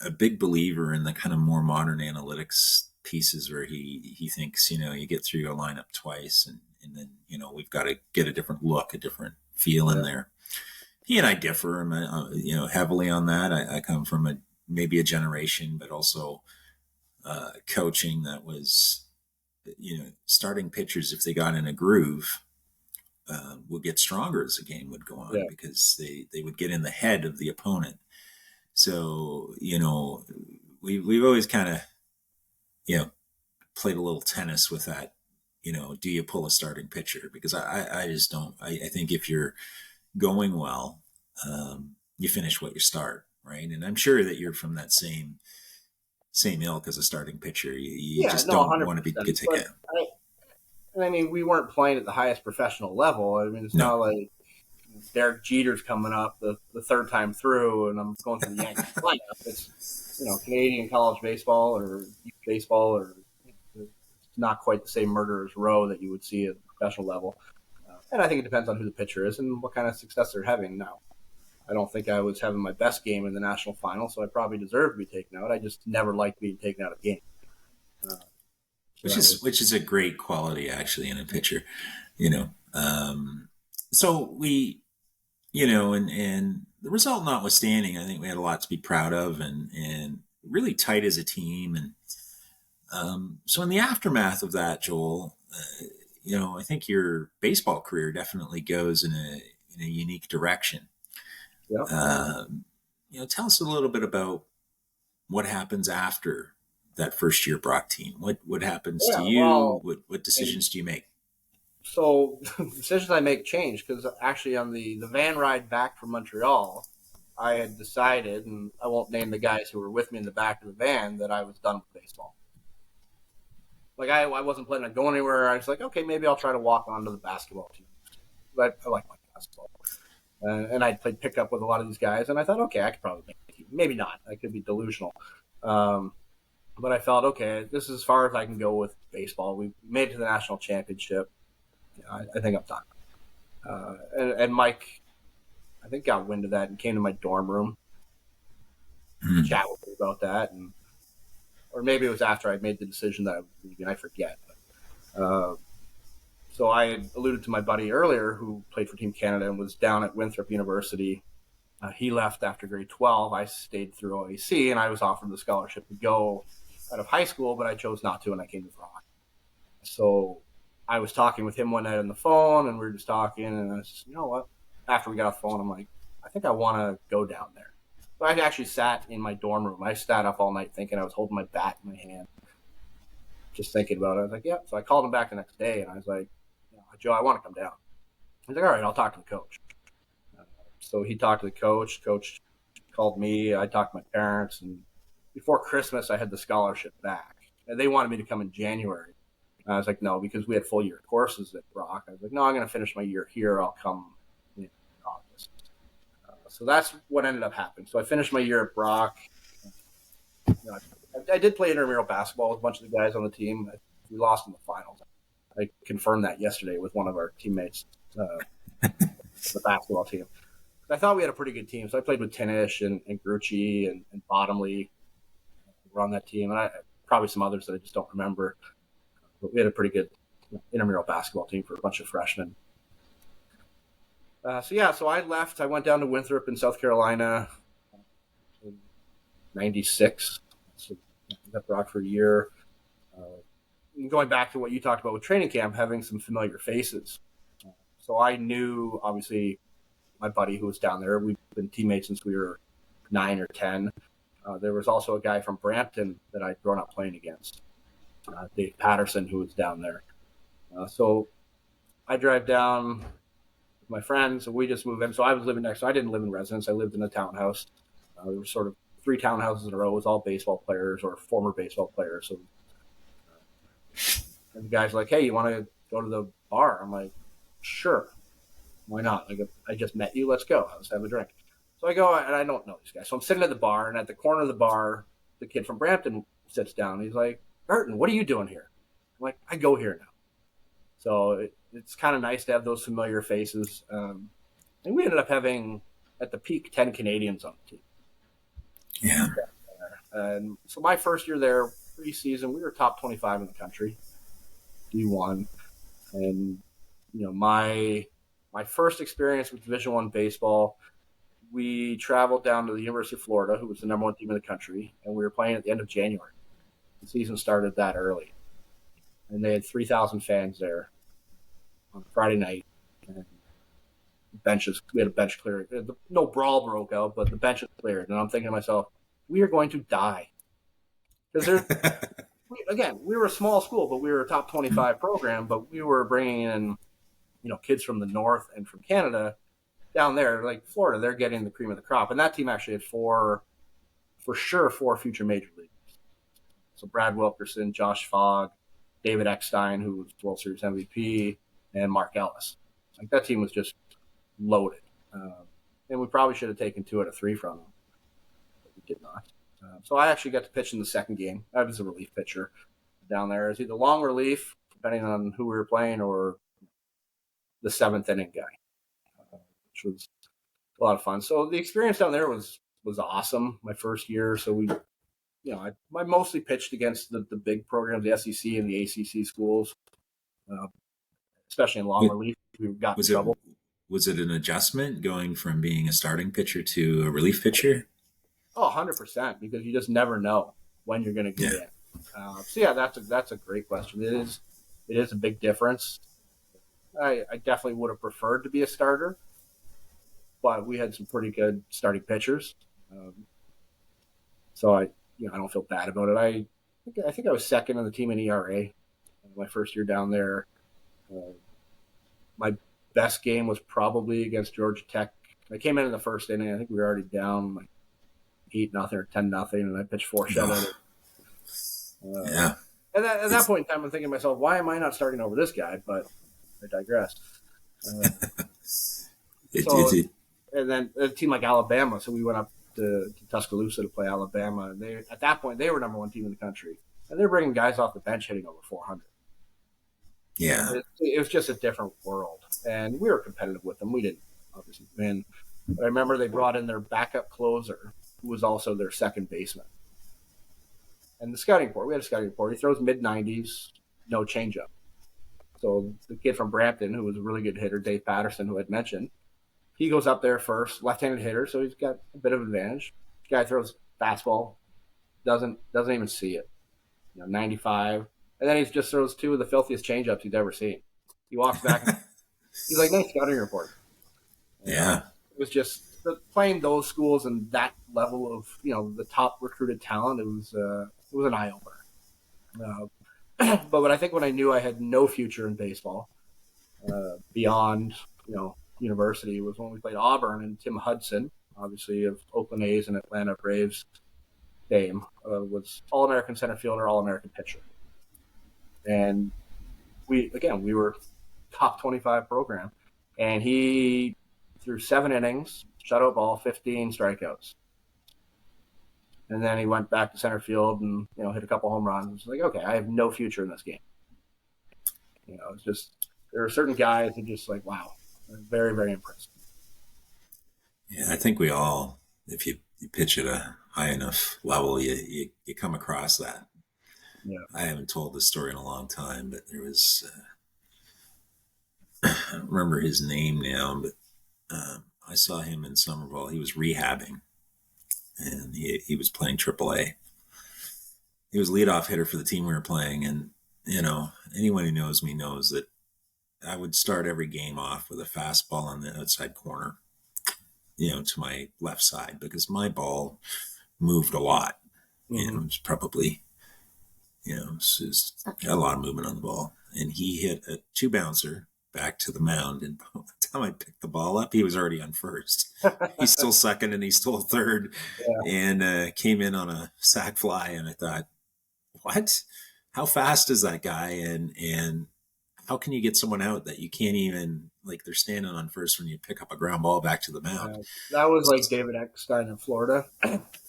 a big believer in the kind of more modern analytics pieces where he thinks, you get through your lineup twice, and then we've got to get a different look, a different feel in there. He and I differ, heavily on that. I come from maybe a generation, but also coaching that was, starting pitchers, if they got in a groove, would get stronger as the game would go on, because they would get in the head of the opponent. So, we've always kind of, played a little tennis with that. Do you pull a starting pitcher? Because I just don't. I think if you're going well, you finish what you start, right? And I'm sure that you're from that same ilk as a starting pitcher. You just don't 100%. want to be good to get. I mean, we weren't playing at the highest professional level. I mean, it's not like Derek Jeter's coming up the third time through, and I'm going through the Yankees lineup. It's Canadian college baseball or youth baseball, or it's not quite the same murderer's row that you would see at the professional level. And I think it depends on who the pitcher is and what kind of success they're having now. I don't think I was having my best game in the national final, so I probably deserve to be taken out. I just never liked being taken out of game. Which is a great quality, actually, in a pitcher, So we, and the result notwithstanding, I think we had a lot to be proud of, and really tight as a team. And so in the aftermath of that, Joel, I think your baseball career definitely goes in a unique direction. Yeah. Tell us a little bit about what happens after that first year Brock team. What happens to you? Well, what decisions do you make? So decisions I make change, because actually on the van ride back from Montreal, I had decided, and I won't name the guys who were with me in the back of the van, that I was done with baseball. Like I wasn't planning on going anywhere. I was like, okay, maybe I'll try to walk onto the basketball team. But I like my basketball. And I played pickup with a lot of these guys, and I thought, okay, I could probably make a team. Maybe not. I could be delusional. But I felt, okay, this is as far as I can go with baseball. We made it to the national championship. I think I'm done. And Mike, I think, got wind of that and came to my dorm room, chat with me about that. Or maybe it was after I made the decision that I was leaving. I forget. So I had alluded to my buddy earlier who played for Team Canada and was down at Winthrop University. He left after grade 12. I stayed through OAC, and I was offered the scholarship to go out of high school, but I chose not to, and I came to Brock. So I was talking with him one night on the phone, and we were just talking, and I was, you know what? After we got off the phone, I'm like, I think I want to go down there. So I actually sat in my dorm room. I sat up all night thinking. I was holding my bat in my hand, just thinking about it. I was like, yeah. So I called him back the next day, and I was like, Joe, I want to come down. He's like, all right, I'll talk to the coach. So he talked to the coach. Coach called me. I talked to my parents. And before Christmas, I had the scholarship back. And they wanted me to come in January. And I was like, no, because we had full year courses at Brock. I was like, no, I'm going to finish my year here. I'll come in August. So that's what ended up happening. So I finished my year at Brock. I did play intramural basketball with a bunch of the guys on the team. We lost in the finals. I confirmed that yesterday with one of our teammates, the basketball team. I thought we had a pretty good team. So I played with Tinish and Grucci and Bottomley. Were on that team. And probably some others that I just don't remember. But we had a pretty good intramural basketball team for a bunch of freshmen. So I left. I went down to Winthrop in South Carolina in 96. So I was at Brock for a year. Going back to what you talked about with training camp, having some familiar faces. So I knew, obviously, my buddy who was down there. We've been teammates since we were 9 or 10. There was also a guy from Brampton that I'd grown up playing against, Dave Patterson, who was down there. So I drive down with my friends, and we just moved in. So I was living next. So I didn't live in residence. I lived in a townhouse. There were sort of 3 townhouses in a row. It was all baseball players or former baseball players. So and the guy's like, hey, you want to go to the bar? I'm like, sure. Why not? Like, I just met you. Let's go. Let's have a drink. So I go, and I don't know these guys. So I'm sitting at the bar, and at the corner of the bar, the kid from Brampton sits down. He's like, Garton, what are you doing here? I'm like, I go here now. So it's kind of nice to have those familiar faces. And we ended up having, at the peak, 10 Canadians on the team. Yeah. And so my first year there, preseason, we were top 25 in the country, D1. And, my first experience with Division I baseball, we traveled down to the University of Florida, who was the number one team in the country, and we were playing at the end of January. The season started that early. And they had 3,000 fans there on Friday night. And we had a bench cleared. No brawl broke out, but the bench was cleared. And I'm thinking to myself, we are going to die. Because we were a small school, but we were a top 25 program, but we were bringing in, kids from the north and from Canada down there, like Florida. They're getting the cream of the crop. And that team actually had four future major leaguers. So Brad Wilkerson, Josh Fogg, David Eckstein, who was World Series MVP, and Mark Ellis. Like, that team was just loaded. And we probably should have taken 2 out of 3 from them, but we did not. So I actually got to pitch in the second game. I was a relief pitcher down there. It was either long relief, depending on who we were playing, or the 7th inning guy, which was a lot of fun. So the experience down there was awesome. My first year, so we, I mostly pitched against the big programs, the SEC and the ACC schools, especially in long relief. We got in trouble. Was it an adjustment going from being a starting pitcher to a relief pitcher? Oh, 100%, because you just never know when you're going to get in. That's a great question. It is a big difference. I definitely would have preferred to be a starter, but we had some pretty good starting pitchers. So I don't feel bad about it. I think I was second on the team in ERA my first year down there. My best game was probably against Georgia Tech. I came in the first inning. I think we were already down like 8-0 or 10-0, and I pitched 4 shutouts. Yeah. And at that point in time, I'm thinking to myself, why am I not starting over this guy? But I digress. And then a team like Alabama, so we went up to Tuscaloosa to play Alabama. And at that point, they were number one team in the country. And they're bringing guys off the bench hitting over 400. Yeah. It was just a different world. And we were competitive with them. We didn't obviously win. But I remember they brought in their backup closer, who was also their second baseman. And the scouting report, we had a scouting report. He throws mid-90s, no changeup. So the kid from Brampton, who was a really good hitter, Dave Patterson, who I'd mentioned, he goes up there first, left-handed hitter, so he's got a bit of advantage. The guy throws fastball, doesn't even see it. 95. And then he just throws 2 of the filthiest changeups he's ever seen. He walks back. He's like, nice scouting report. Yeah. It was just playing those schools and that level of, the top recruited talent. It was an eye opener. But I think when I knew I had no future in baseball beyond, university, was when we played Auburn, and Tim Hudson, obviously of Oakland A's and Atlanta Braves fame, was All-American center fielder, All-American pitcher. And we were top 25 program, and he threw 7 innings, shutout ball, 15 strikeouts. And then he went back to center field and, hit a couple home runs. It's like, okay, I have no future in this game. It's just, there are certain guys that just like, wow, very, very impressive. Yeah, I think we all, if you pitch at a high enough level, you come across that. Yeah. I haven't told this story in a long time, but there was, I don't remember his name now, but I saw him in Somerville. He was rehabbing, and he was playing AAA. He was leadoff hitter for the team we were playing, and anyone who knows me knows that I would start every game off with a fastball on the outside corner, to my left side, because my ball moved a lot. Mm-hmm. It was probably, it was got a lot of movement on the ball, and he hit a 2-bouncer back to the mound, and by the time I picked the ball up, he was already on first. He's still second, and he's still third, and came in on a sac fly, and I thought, what? How fast is that guy? And how can you get someone out that you can't even, like, they're standing on first when you pick up a ground ball back to the mound? That was like David Eckstein in Florida.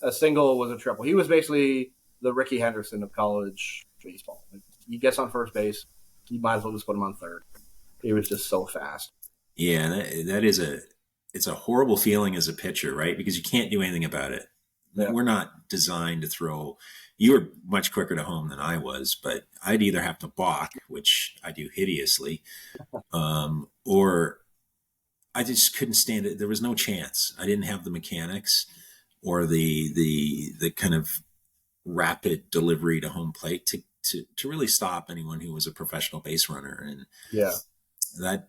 A single was a triple. He was basically the Ricky Henderson of college baseball. He gets on first base, you might as well just put him on third. He was just so fast. Yeah, it's a horrible feeling as a pitcher, right? Because you can't do anything about it. Yeah. We're not designed to throw you were much quicker to home than I was, but I'd either have to balk, which I do hideously, or I just couldn't stand it. There was no chance. I didn't have the mechanics or the kind of rapid delivery to home plate to really stop anyone who was a professional base runner. And Yeah. that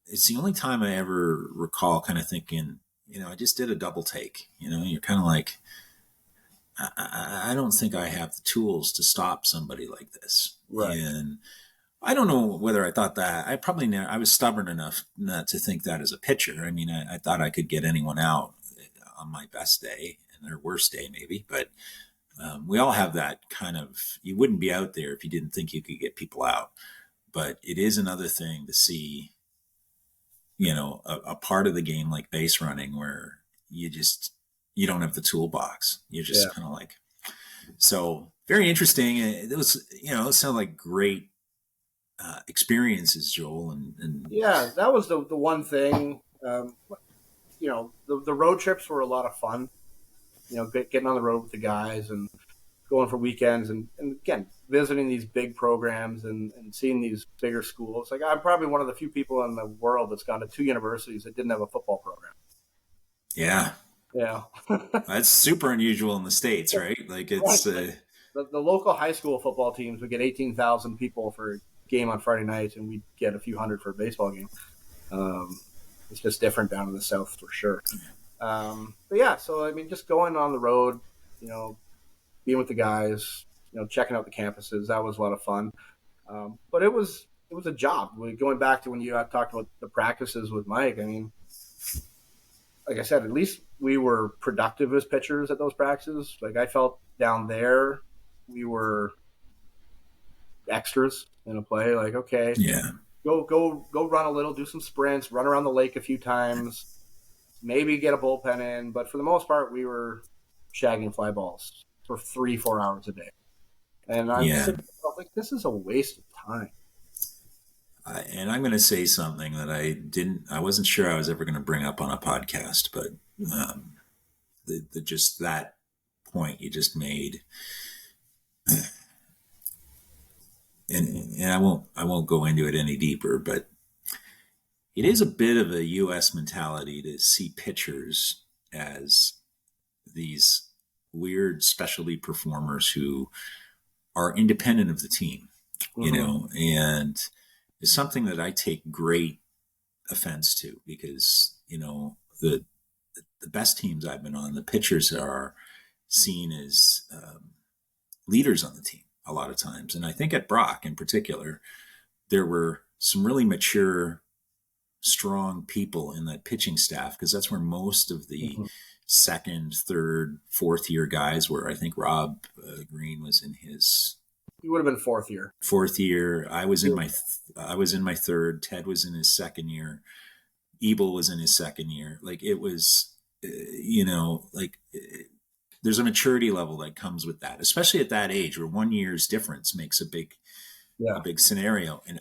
it's the only time I ever recall kind of thinking, I just did a double take. You're kind of like, I don't think I have the tools to stop somebody like this. Right. And I don't know whether I thought that. I was stubborn enough not to think that as a pitcher. I mean, I thought I could get anyone out on my best day and their worst day maybe, but we all have that kind of, you wouldn't be out there if you didn't think you could get people out. But it is another thing to see, a part of the game like base running where you don't have the toolbox. You're just kind of like, so very interesting. It was, it sounded like great experiences, Joel. And yeah, that was the one thing. The road trips were a lot of fun. Getting on the road with the guys and going for weekends and again, visiting these big programs and seeing these bigger schools. Like, I'm probably one of the few people in the world that's gone to 2 universities that didn't have a football program. Yeah. Yeah. That's super unusual in the States, right? Like it's the local high school football teams would get 18,000 people for a game on Friday nights, and we'd get a few hundred for a baseball game. It's just different down in the South for sure. But yeah, so I mean, just going on the road, being with the guys, checking out the campuses, that was a lot of fun. But it was a job. Going back to when you talked about the practices with Mike, I mean, like I said, at least we were productive as pitchers at those practices. Like, I felt down there, we were extras in a play. Like, okay, go run a little, do some sprints, run around the lake a few times, maybe get a bullpen in. But for the most part, we were shagging fly balls for 3-4 hours a day. And I'm like, this is a waste of time. And I'm going to say something that I wasn't sure I was ever going to bring up on a podcast, but just that point you just made, and I won't go into it any deeper, but it is a bit of a U.S. mentality to see pitchers as these weird specialty performers who are independent of the team, and it's something that I take great offense to because, the best teams I've been on, the pitchers are seen as leaders on the team a lot of times. And I think at Brock in particular, there were some really mature, strong people in that pitching staff because that's where most of the second, third, fourth year guys were. I think Rob Green was in his... He would have been fourth year. Fourth year. I was in my third. Ted was in his second year. Ebel was in his second year. Like, it was, there's a maturity level that comes with that, especially at that age where 1 year's difference makes a big scenario. And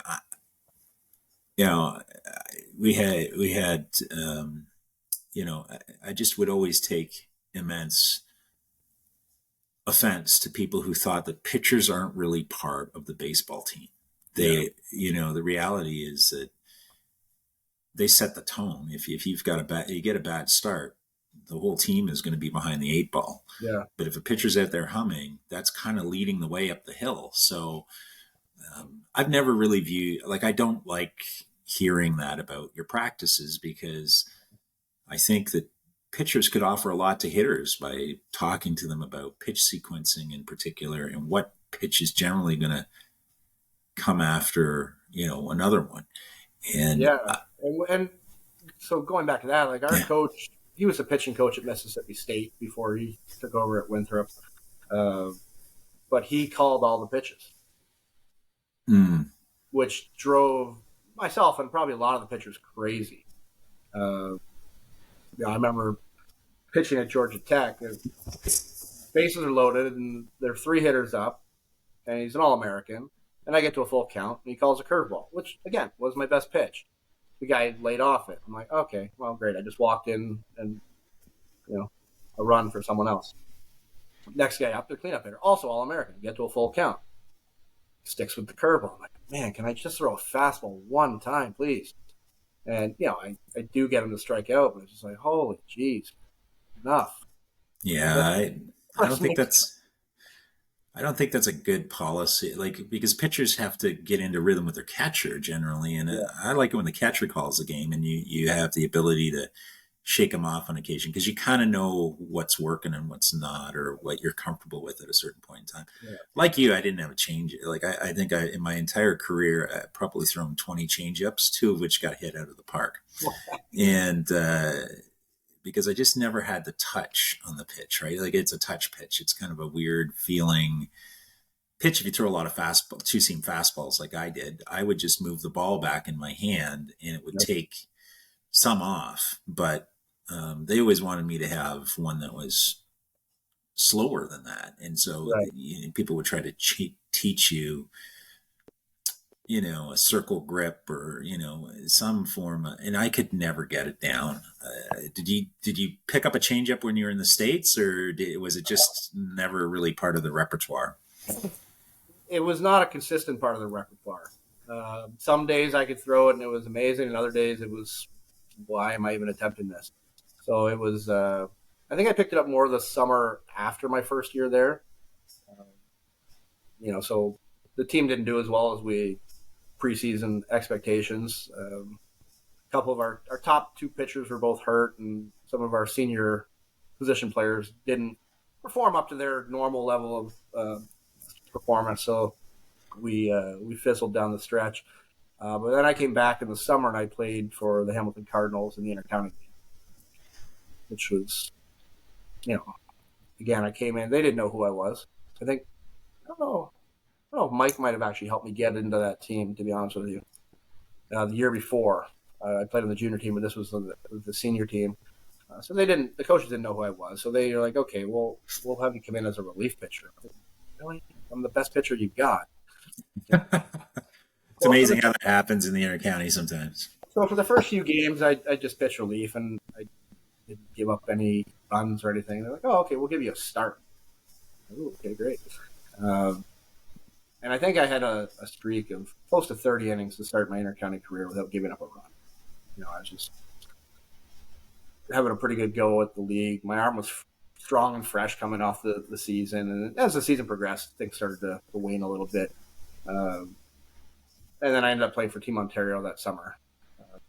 we had, I just would always take immense offense to people who thought that pitchers aren't really part of the baseball team. The reality is that they set the tone. If you've got you get a bad start, the whole team is going to be behind the 8 ball. Yeah. But if a pitcher's out there humming, that's kind of leading the way up the hill. So I've never really viewed, I don't like hearing that about your practices because I think that pitchers could offer a lot to hitters by talking to them about pitch sequencing in particular and what pitch is generally going to come after, another one. And and so going back to that, like our coach, he was a pitching coach at Mississippi State before he took over at Winthrop. But he called all the pitches, which drove myself and probably a lot of the pitchers crazy. I remember pitching at Georgia Tech. Bases are loaded, and there are 3 hitters up, and he's an All-American. And I get to a full count, and he calls a curveball, which, again, was my best pitch. The guy laid off it. I'm like, okay, well, great. I just walked in and, a run for someone else. Next guy up, their cleanup hitter, also All-American, get to a full count. Sticks with the curveball. I'm like, man, can I just throw a fastball one time, please? And, I do get him to strike out, but it's just like, holy jeez, enough. Yeah, I don't think that's a good policy. Like, because pitchers have to get into rhythm with their catcher generally, and I like it when the catcher calls the game, and you have the ability to shake them off on occasion because you kind of know what's working and what's not, or what you're comfortable with at a certain point in time. Yeah. Like you, I didn't have a change. Like I think in my entire career, I probably thrown 20 changeups, 2 of which got hit out of the park, and because I just never had the touch on the pitch, right? Like it's a touch pitch. It's kind of a weird feeling pitch. If you throw a lot of fastball, 2-seam fastballs like I did, I would just move the ball back in my hand and it would take some off. But they always wanted me to have one that was slower than that. And so people would try to teach you, a circle grip or, some form, and I could never get it down. Did you pick up a changeup when you were in the States, or was it just never really part of the repertoire? It was not a consistent part of the repertoire. Some days I could throw it and it was amazing, and other days it was, why am I even attempting this? So it was, I think I picked it up more the summer after my first year there. So the team didn't do as well as we preseason expectations. A couple of our top 2 pitchers were both hurt, and some of our senior position players didn't perform up to their normal level of performance. So we fizzled down the stretch. But then I came back in the summer and I played for the Hamilton Cardinals in the intercounty game, which was, again, I came in, they didn't know who I was. I don't know if Mike might have actually helped me get into that team, to be honest with you. The year before, I played on the junior team, but this was the senior team. So the coaches didn't know who I was. So they were like, okay, well, we'll have you come in as a relief pitcher. Really? I'm the best pitcher you've got. It's amazing how that happens in the intercounty sometimes. So for the first few games, I just pitched relief, and I didn't give up any runs or anything. They're like, oh, okay, we'll give you a start. Ooh, okay, great. And I think I had a streak of close to 30 innings to start my intercounty career without giving up a run. I was just having a pretty good go at the league. My arm was strong and fresh coming off the season. And as the season progressed, things started to wane a little bit. And then I ended up playing for Team Ontario that summer.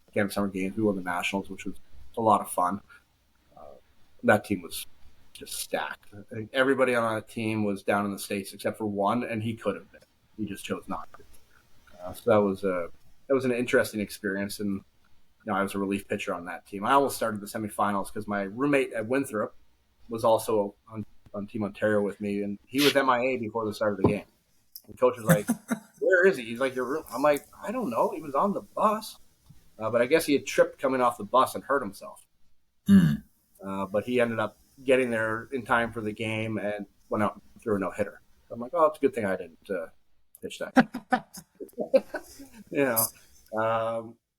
Again, summer games, we won the Nationals, which was a lot of fun. That team was just stacked. I think everybody on that team was down in the States except for one, and he could have been. He just chose not to. So that was an interesting experience, and I was a relief pitcher on that team. I almost started the semifinals because my roommate at Winthrop was also on Team Ontario with me, and he was MIA before the start of the game. The coach was like, "Where is he?" He's like, "Your room." I'm like, "I don't know. He was on the bus, but I guess he had tripped coming off the bus and hurt himself." But he ended up getting there in time for the game and went out and threw a no-hitter. So I'm like, "Oh, it's a good thing I didn't pitch that game."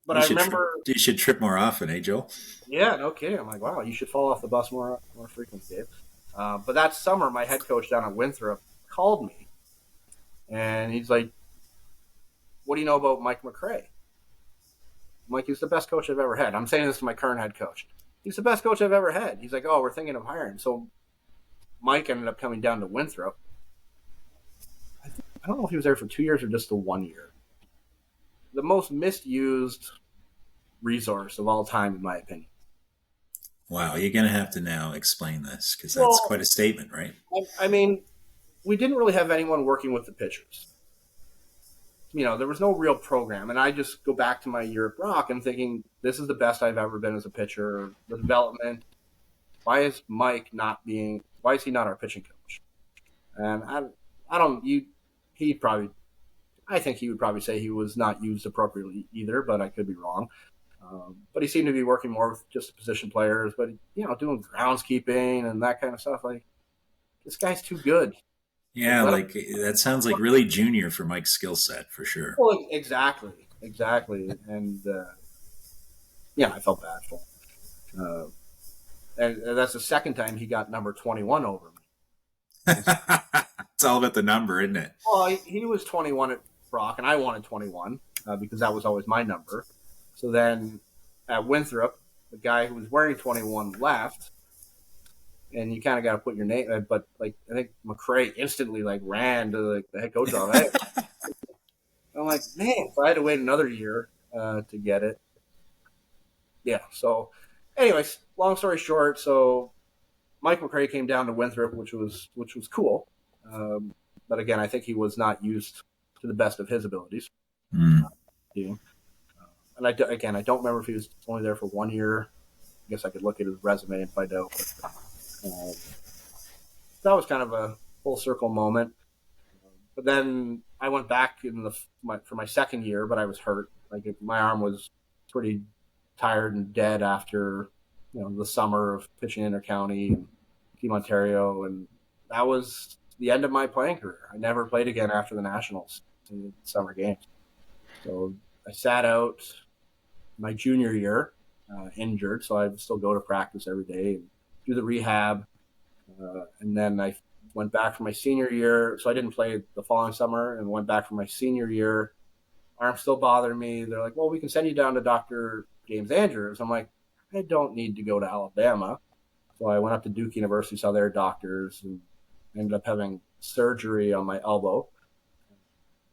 But I remember You should trip more often, eh, Joel? Yeah, no kidding. I'm like, wow, you should fall off the bus more frequently, Dave. But that summer, my head coach down at Winthrop called me, and he's like, "What do you know about Mike McRae?" I'm like, "He's the best coach I've ever had." I'm saying this to my current head coach. "He's the best coach I've ever had." He's like, "Oh, we're thinking of hiring." So Mike ended up coming down to Winthrop. I don't know if he was there for 2 years or just the 1 year. The most misused resource of all time, in my opinion. Wow, you're going to have to now explain this because that's quite a statement, right? I mean, we didn't really have anyone working with the pitchers. There was no real program. And I just go back to my year at Brock and thinking, this is the best I've ever been as a pitcher. The development. Why is he not our pitching coach? And I think he would probably say he was not used appropriately either, but I could be wrong. But he seemed to be working more with just the position players, but, doing groundskeeping and that kind of stuff. Like, this guy's too good. Yeah, that sounds like really junior for Mike's skill set, for sure. Well, exactly. And, I felt bad for him. And that's the second time he got number 21 over me. It's all about the number, isn't it? Well, he was 21 at Brock, and I wanted 21 because that was always my number. So then at Winthrop, the guy who was wearing 21 left, and you kind of got to put your name. But like I think McCray instantly like ran to like the head coach on it. I'm like, man, if I had to wait another year to get it, yeah. So, anyways, long story short, so Mike McCray came down to Winthrop, which was cool. But again, I think he was not used to the best of his abilities. Mm. And I don't remember if he was only there for 1 year. I guess I could look at his resume and find out. But, that was kind of a full circle moment. But then I went back for my second year, but I was hurt. Like my arm was pretty tired and dead after the summer of pitching intercounty and Team Ontario, and that was the end of my playing career. I never played again after the Nationals in the summer games. So I sat out my junior year injured, so I'd still go to practice every day and do the rehab. And then I went back for my senior year. So I didn't play the following summer and went back for my senior year. Arm still bothering me. They're like, well, we can send you down to Dr. James Andrews. I'm like, I don't need to go to Alabama. So I went up to Duke University, saw their doctors, and ended up having surgery on my elbow.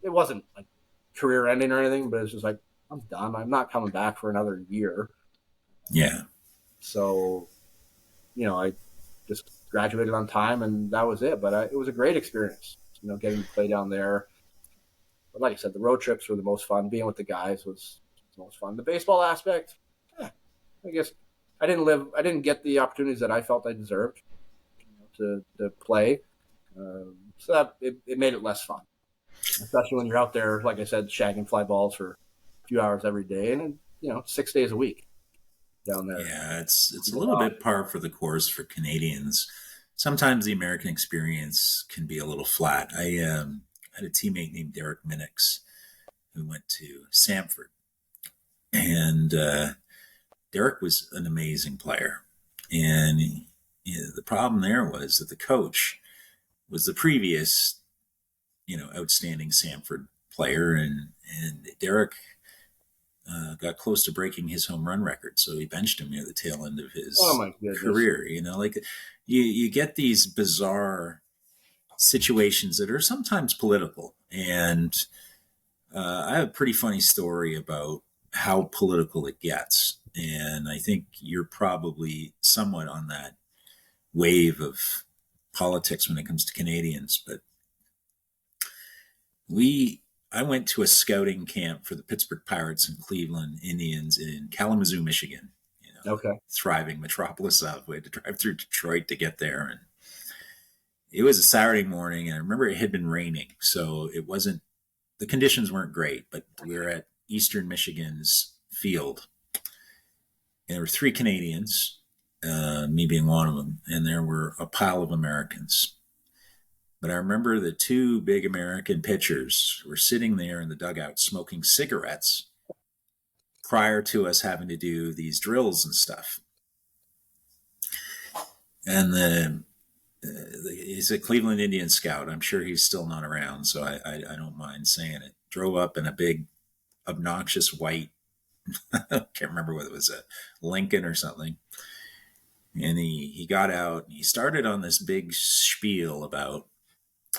It wasn't like career ending or anything, but it's just like, I'm done. I'm not coming back for another year. Yeah. So, I just graduated on time, and that was it. But it was a great experience, getting to play down there. But like I said, the road trips were the most fun. Being with the guys was the most fun. The baseball aspect, I guess I didn't get the opportunities that I felt I deserved to play. So that it made it less fun, especially when you're out there, like I said, shagging fly balls for a few hours every day, and 6 days a week down there. Yeah, it's a little bit par for the course for Canadians. Sometimes the American experience can be a little flat. I had a teammate named Derek Minix who went to Samford, and Derek was an amazing player. And the problem there was that the coach was the previous, outstanding Samford player, and Derek got close to breaking his home run record, so he benched him near the tail end of his career. Like you get these bizarre situations that are sometimes political, and I have a pretty funny story about how political it gets, and I think you're probably somewhat on that wave of politics when it comes to Canadians. But I went to a scouting camp for the Pittsburgh Pirates and Cleveland Indians in Kalamazoo, Michigan. Okay. Thriving metropolis of. We had to drive through Detroit to get there, and it was a Saturday morning, and I remember it had been raining, so the conditions weren't great, but we were at Eastern Michigan's field, and there were 3 Canadians, me being one of them, and there were a pile of Americans. But I remember the 2 big American pitchers were sitting there in the dugout smoking cigarettes prior to us having to do these drills and stuff. And he's a Cleveland Indian scout. I'm sure he's still not around, so I don't mind saying it. Drove up in a big, obnoxious white, I can't remember whether it was a Lincoln or something. And he got out and he started on this big spiel about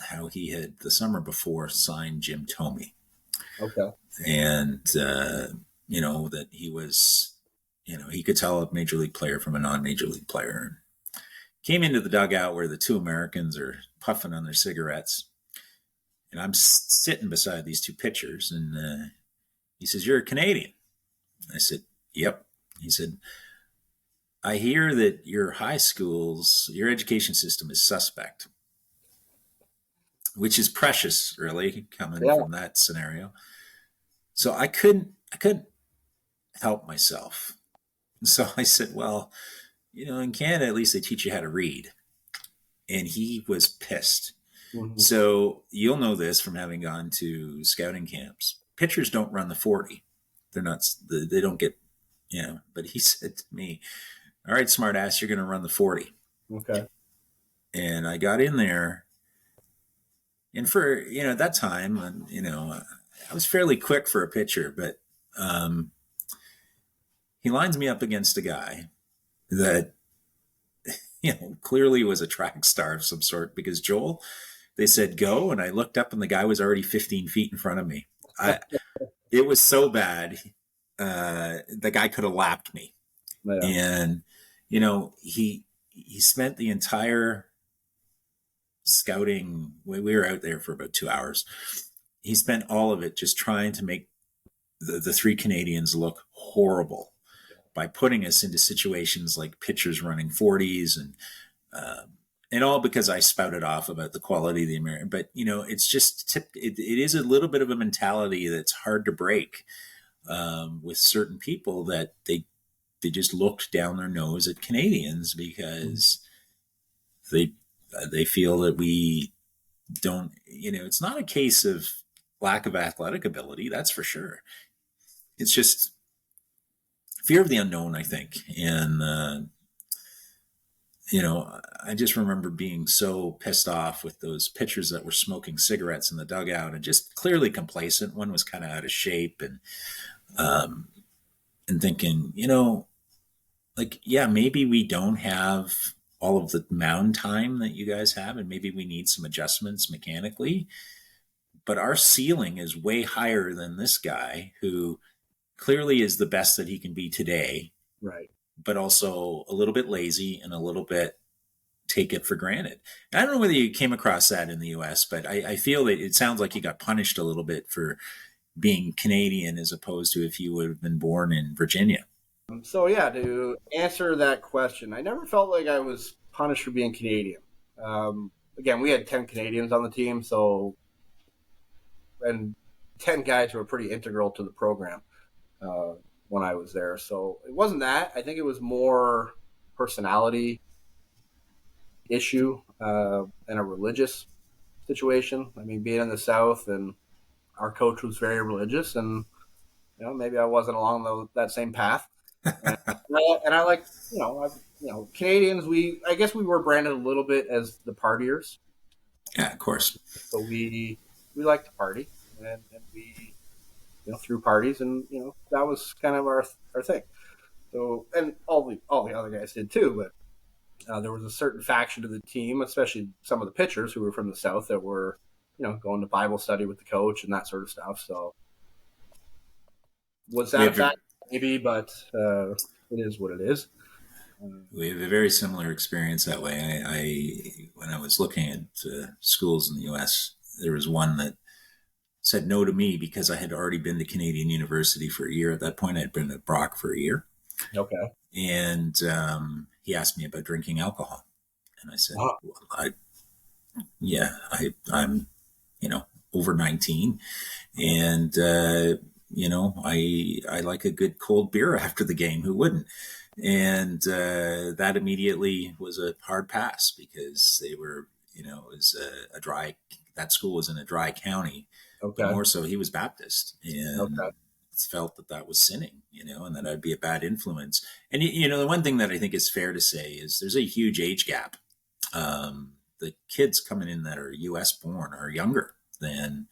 how he had the summer before signed Jim Thome. Okay. And, that he was, he could tell a major league player from a non-major league player. Came into the dugout where the 2 Americans are puffing on their cigarettes. And I'm sitting beside these 2 pitchers. And he says, "You're a Canadian." I said, "Yep." He said, "I hear that your education system is suspect," which is precious, really, coming from that scenario. So I couldn't help myself. And so I said, "Well, in Canada, at least they teach you how to read." And he was pissed. Mm-hmm. So you'll know this from having gone to scouting camps. Pitchers don't run the 40. They're not, they don't get, but he said to me, "All right, smart ass, you're going to run the 40. Okay. And I got in there, and for, at that time, I was fairly quick for a pitcher, but um, he lines me up against a guy that, clearly was a track star of some sort, because Joel, they said go, and I looked up and the guy was already 15 feet in front of me. It was so bad. The guy could have lapped me. Yeah. And, he spent the entire scouting. We were out there for about 2 hours. He spent all of it just trying to make the three Canadians look horrible by putting us into situations like pitchers running 40s, and all because I spouted off about the quality of the American. But, it's just, it is a little bit of a mentality that's hard to break with certain people, that they just looked down their nose at Canadians because they feel that we don't, it's not a case of lack of athletic ability, that's for sure. It's just fear of the unknown, I think. And, I just remember being so pissed off with those pitchers that were smoking cigarettes in the dugout and just clearly complacent. One was kind of out of shape, and thinking, maybe we don't have all of the mound time that you guys have, and maybe we need some adjustments mechanically. But our ceiling is way higher than this guy, who clearly is the best that he can be today. Right. But also a little bit lazy and a little bit take it for granted. And I don't know whether you came across that in the US, but I feel that it sounds like you got punished a little bit for being Canadian, as opposed to if you would have been born in Virginia. So, yeah, to answer that question, I never felt like I was punished for being Canadian. Again, we had 10 Canadians on the team, and 10 guys who were pretty integral to the program when I was there. So it wasn't that. I think it was more personality issue and a religious situation. I mean, being in the South, and our coach was very religious, and maybe I wasn't along that same path. And I like, Canadians. I guess we were branded a little bit as the partiers. Yeah, of course. So we like to party, and we threw parties, and that was kind of our thing. So, and all the other guys did too, but there was a certain faction of the team, especially some of the pitchers who were from the South, that were going to Bible study with the coach and that sort of stuff. So was that a fact? Maybe, but it is what it is. We have a very similar experience that way. When I was looking at schools in the U.S., there was one that said no to me because I had already been to Canadian University for a year. At that point, I'd been at Brock for a year. Okay. And he asked me about drinking alcohol. And I said, wow. I'm, over 19. And, I like a good cold beer after the game. Who wouldn't? And that immediately was a hard pass, because they were, it was that school was in a dry county. Okay. But more so, he was Baptist, and felt that was sinning, and that I'd be a bad influence. And, the one thing that I think is fair to say is there's a huge age gap. The kids coming in that are U.S. born are younger than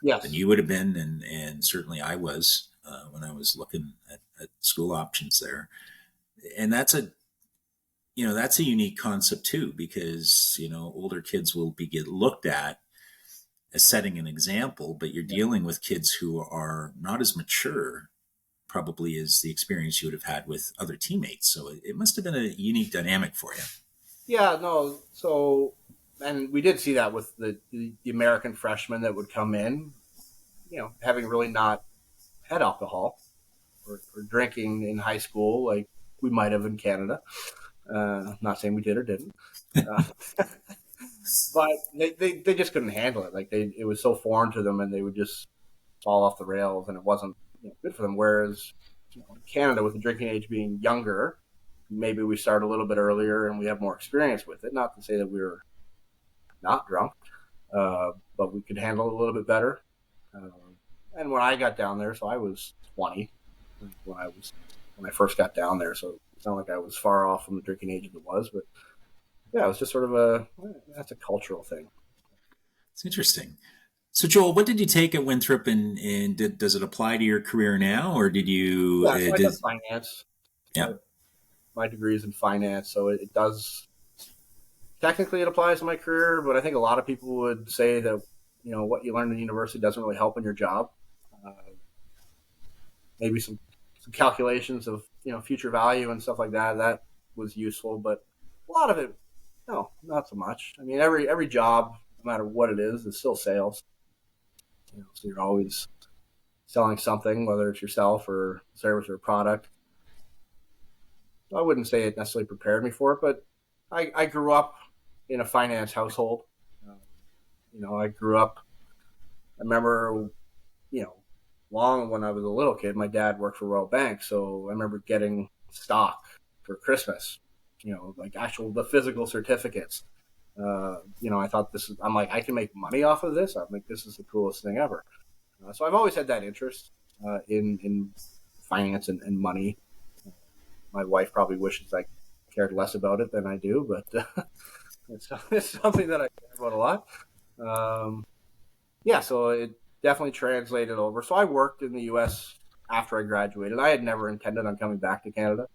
you would have been, and certainly I was when I was looking at school options there. And that's a unique concept too, because, older kids will get looked at as setting an example, but you're dealing with kids who are not as mature probably as the experience you would have had with other teammates. So it must have been a unique dynamic for you. Yeah, no. So, and we did see that with the American freshmen that would come in, having really not had alcohol or drinking in high school like we might have in Canada. Not saying we did or didn't. But they just couldn't handle it. Like it was so foreign to them, and they would just fall off the rails, and it wasn't good for them. Whereas in Canada, with the drinking age being younger, maybe we start a little bit earlier and we have more experience with it. Not to say that we were not drunk, but we could handle it a little bit better. And when I got down there, so I was 20 when I first got down there, so it's not like I was far off from the drinking age as it was, but yeah, it was just sort of that's a cultural thing. It's interesting. So, Joel, what did you take at Winthrop, and does it apply to your career now, or did you? Yeah, so I took finance. Yeah. My degree is in finance, so it does technically it applies to my career, but I think a lot of people would say that what you learn in university doesn't really help in your job. Uh, Maybe some calculations of future value and stuff like that was useful, but a lot of it, no, not so much. I mean, every job, no matter what it is still sales. So you're always selling something, whether it's yourself or service or product. I wouldn't say it necessarily prepared me for it, but I grew up in a finance household. I grew up. I remember, long when I was a little kid, my dad worked for Royal Bank, so I remember getting stock for Christmas. Like the physical certificates. I thought I'm like, I can make money off of this. I'm like, this is the coolest thing ever. So I've always had that interest in finance and money. My wife probably wishes I cared less about it than I do, but it's something that I care about a lot. So it definitely translated over. So I worked in the U.S. after I graduated. I had never intended on coming back to Canada.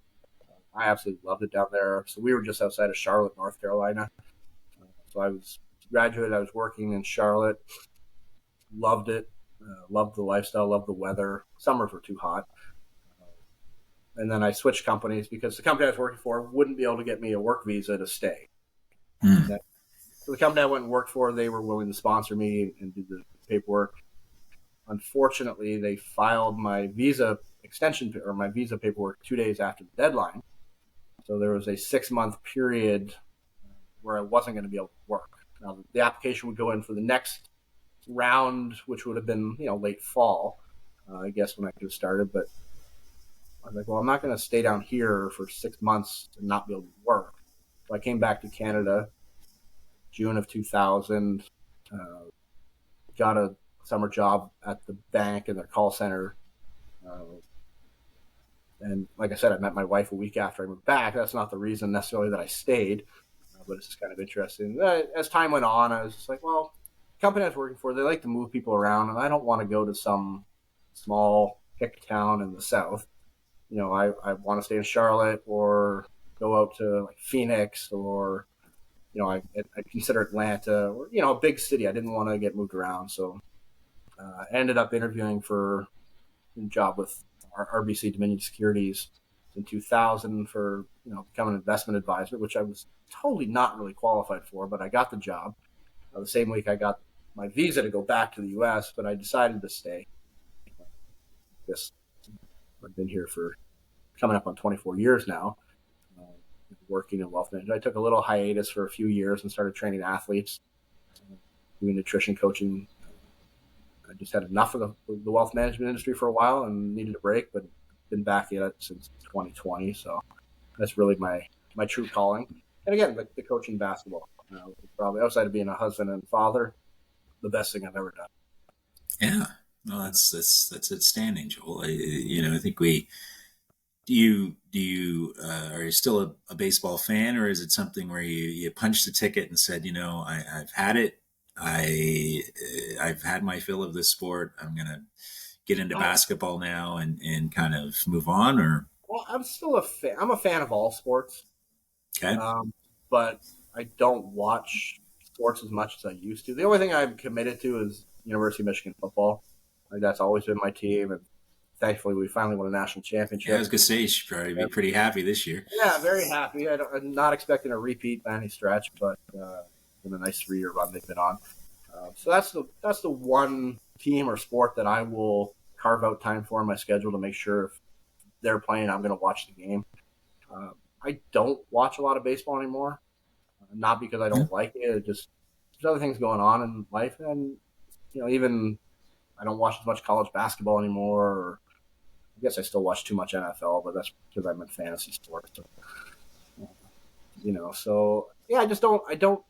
I absolutely loved it down there. So we were just outside of Charlotte, North Carolina. So I was graduated. I was working in Charlotte. Loved it. Loved the lifestyle. Loved the weather. Summers were too hot. And then I switched companies because the company I was working for wouldn't be able to get me a work visa to stay. So the company I went and worked for, they were willing to sponsor me and do the paperwork. Unfortunately, they filed my visa extension or my visa paperwork 2 days after the deadline. So there was a 6-month period where I wasn't going to be able to work. Now, the application would go in for the next round, which would have been, late fall, I guess, when I could have started. But I was like, well, I'm not going to stay down here for 6 months and not be able to work. So I came back to Canada June of 2000, got a summer job at the bank in their call center. And like I said, I met my wife a week after I moved back. That's not the reason necessarily that I stayed, but it's just kind of interesting. As time went on, I was just like, well, the company I was working for, they like to move people around, and I don't want to go to some small hick town in the South. I want to stay in Charlotte or go out to like Phoenix or, I consider Atlanta or, a big city. I didn't want to get moved around. So I ended up interviewing for a job with RBC Dominion Securities in 2000 for, become an investment advisor, which I was totally not really qualified for, but I got the job. The same week I got my visa to go back to the U.S., but I decided to stay. I've been here for coming up on 24 years now, working in wealth management. I took a little hiatus for a few years and started training athletes, doing nutrition coaching. I just had enough of the wealth management industry for a while and needed a break, but been back in it since 2020. So that's really my true calling. And again, the coaching basketball, probably outside of being a husband and father, the best thing I've ever done. Yeah. Well, that's outstanding, Joel. I think do you are you still a baseball fan, or is it something where you punched the ticket and said, I've had it. I've had my fill of this sport. I'm going to get into basketball now and kind of move on, or? Well, I'm still a fan. I'm a fan of all sports. Okay. But I don't watch sports as much as I used to. The only thing I'm committed to is University of Michigan football. Like that's always been my team, and thankfully we finally won a national championship. Yeah, I was gonna say you should probably be pretty happy this year. Yeah, very happy. I'm not expecting a repeat by any stretch, but been a nice 3-year run they've been on. So that's the one team or sport that I will carve out time for in my schedule to make sure if they're playing, I'm going to watch the game. I don't watch a lot of baseball anymore, not because I don't like it. Just there's other things going on in life, and even I don't watch as much college basketball anymore. Or I guess I still watch too much NFL, but that's because I'm in fantasy sports. So yeah, I don't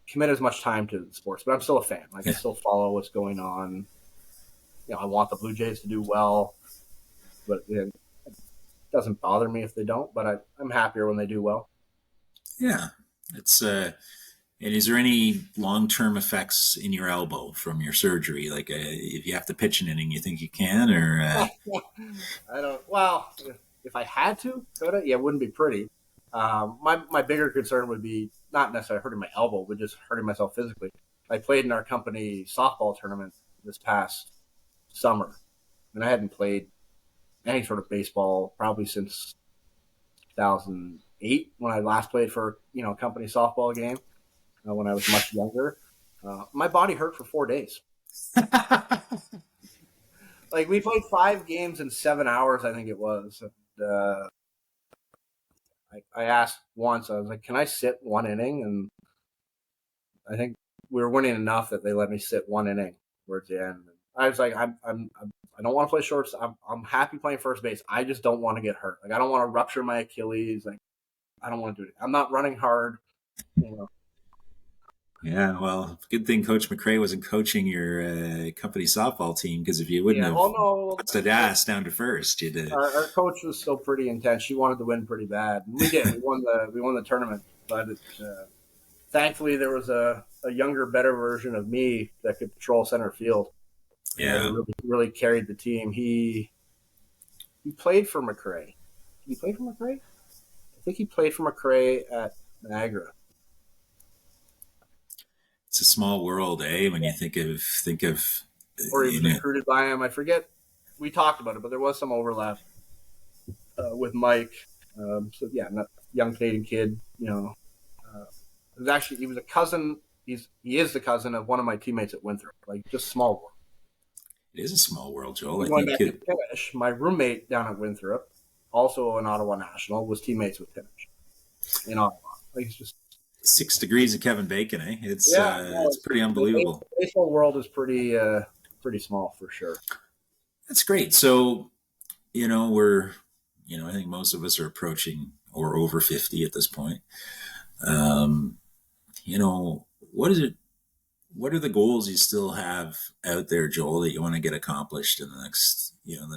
commit as much time to the sports, but I'm still a fan. Like I still follow what's going on. I want the Blue Jays to do well, but it doesn't bother me if they don't. But I'm happier when they do well. Yeah. It's and is there any long-term effects in your elbow from your surgery? Like if you have to pitch an inning, you think you can, or I don't. Well, if I had to, could I? Yeah, it wouldn't be pretty. My bigger concern would be not necessarily hurting my elbow, but just hurting myself physically. I played in our company softball tournament this past summer, and I hadn't played any sort of baseball probably since 2008 when I last played for a company softball game when I was much younger. My body hurt for 4 days. Like we played 5 games in 7 hours, I think it was. I asked once, I was like, "Can I sit one inning?" And I think we were winning enough that they let me sit one inning towards the end. I was like, I don't want to play shorts. I'm happy playing first base. I just don't want to get hurt. Like I don't want to rupture my Achilles. Like I don't want to do it. I'm not running hard. You know. Yeah, well, good thing Coach McRae wasn't coaching your company softball team, because if you wouldn't Yeah. have Well, no. busted ass down to first, you'd. Our coach was still pretty intense. She wanted to win pretty bad, and we did. We won the tournament, but thankfully there was a younger, better version of me that could patrol center field. Yeah. Really carried the team. He played for McRae. He played for McRae. I think he played for McRae at Niagara. It's a small world, eh? When you think of Or he was recruited by him. I forget. We talked about it, but there was some overlap with Mike. So yeah, young Canadian kid. It was actually he was a cousin. He is the cousin of one of my teammates at Winthrop. Like just small world. It is a small world, Joel. Going back to Timish, my roommate down at Winthrop, also an Ottawa national, was teammates with Timish in Ottawa. Like it's just 6 degrees of Kevin Bacon, eh? It's pretty unbelievable. The baseball world is pretty small for sure. That's great. So, we're, I think most of us are approaching or over 50 at this point. What is it? What are the goals you still have out there, Joel, that you want to get accomplished in the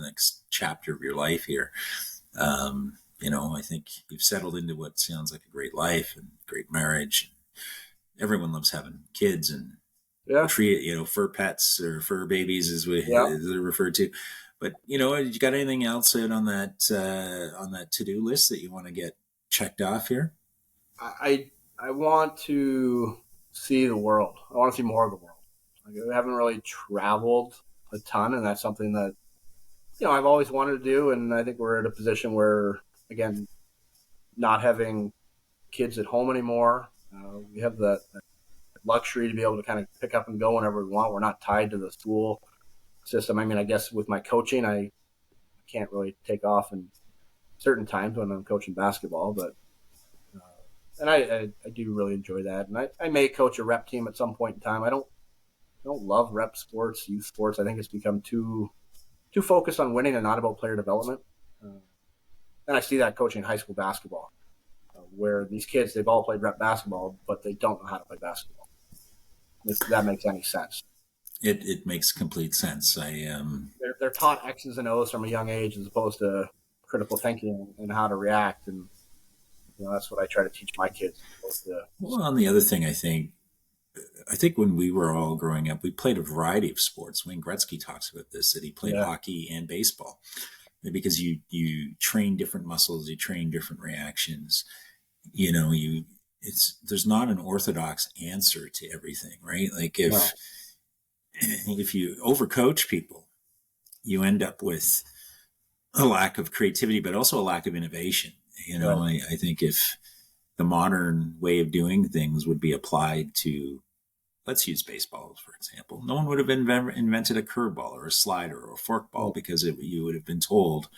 next chapter of your life here? I think you've settled into what sounds like a great life and great marriage. Everyone loves having kids and fur pets or fur babies, as they're referred to. But you got anything else out on that to-do list that you want to get checked off here? I want to see the world. I want to see more of the world. Like, I haven't really traveled a ton, and that's something that I've always wanted to do. And I think we're at a position where, again, not having kids at home anymore, we have the luxury to be able to kind of pick up and go whenever we want. We're not tied to the school system. I mean, I guess with my coaching, I can't really take off in certain times when I'm coaching basketball, but and I do really enjoy that. And I may coach a rep team at some point in time. I don't love rep sports, youth sports. I think it's become too focused on winning and not about player development. And I see that coaching high school basketball, where these kids, they've all played rep basketball, but they don't know how to play basketball. If that makes any sense. It makes complete sense. They're taught X's and O's from a young age as opposed to critical thinking and how to react. And that's what I try to teach my kids. Well, and the other thing I think when we were all growing up, we played a variety of sports. Wayne Gretzky talks about this, that he played hockey and baseball, because you train different muscles, you train different reactions. There's not an orthodox answer to everything, right? Like if you overcoach people, you end up with a lack of creativity, but also a lack of innovation. I think if the modern way of doing things would be applied to, let's use baseball, for example, no one would have invented a curveball or a slider or a forkball, because you would have been told,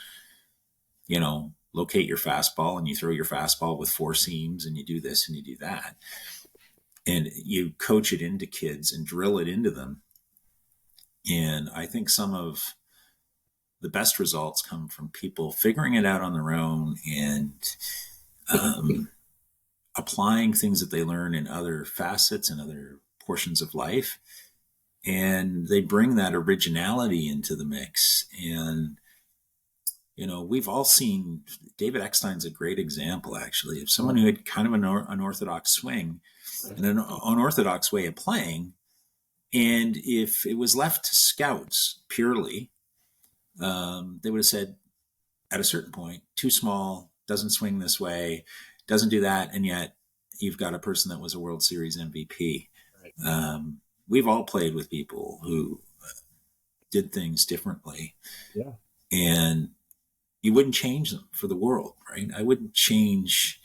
locate your fastball and you throw your fastball with 4 seams and you do this and you do that. And you coach it into kids and drill it into them. And I think some of the best results come from people figuring it out on their own and applying things that they learn in other facets and other portions of life. And they bring that originality into the mix. And we've all seen David Eckstein's a great example, actually, of someone who had kind of an unorthodox swing and an unorthodox way of playing. And if it was left to scouts purely, they would have said at a certain point, too small, doesn't swing this way, doesn't do that. And yet you've got a person that was a World Series MVP. Right. We've all played with people who did things differently. Yeah. And you wouldn't change them for the world, right? I wouldn't change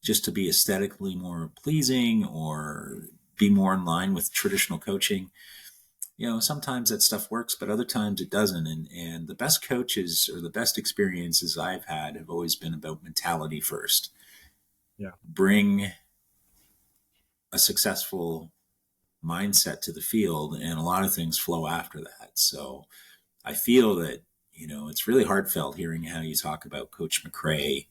just to be aesthetically more pleasing or be more in line with traditional coaching. Sometimes that stuff works, but other times it doesn't. And the best coaches or the best experiences I've had have always been about mentality first. Yeah. Bring a successful mindset to the field, and a lot of things flow after that. So I feel that, it's really heartfelt hearing how you talk about Coach McRae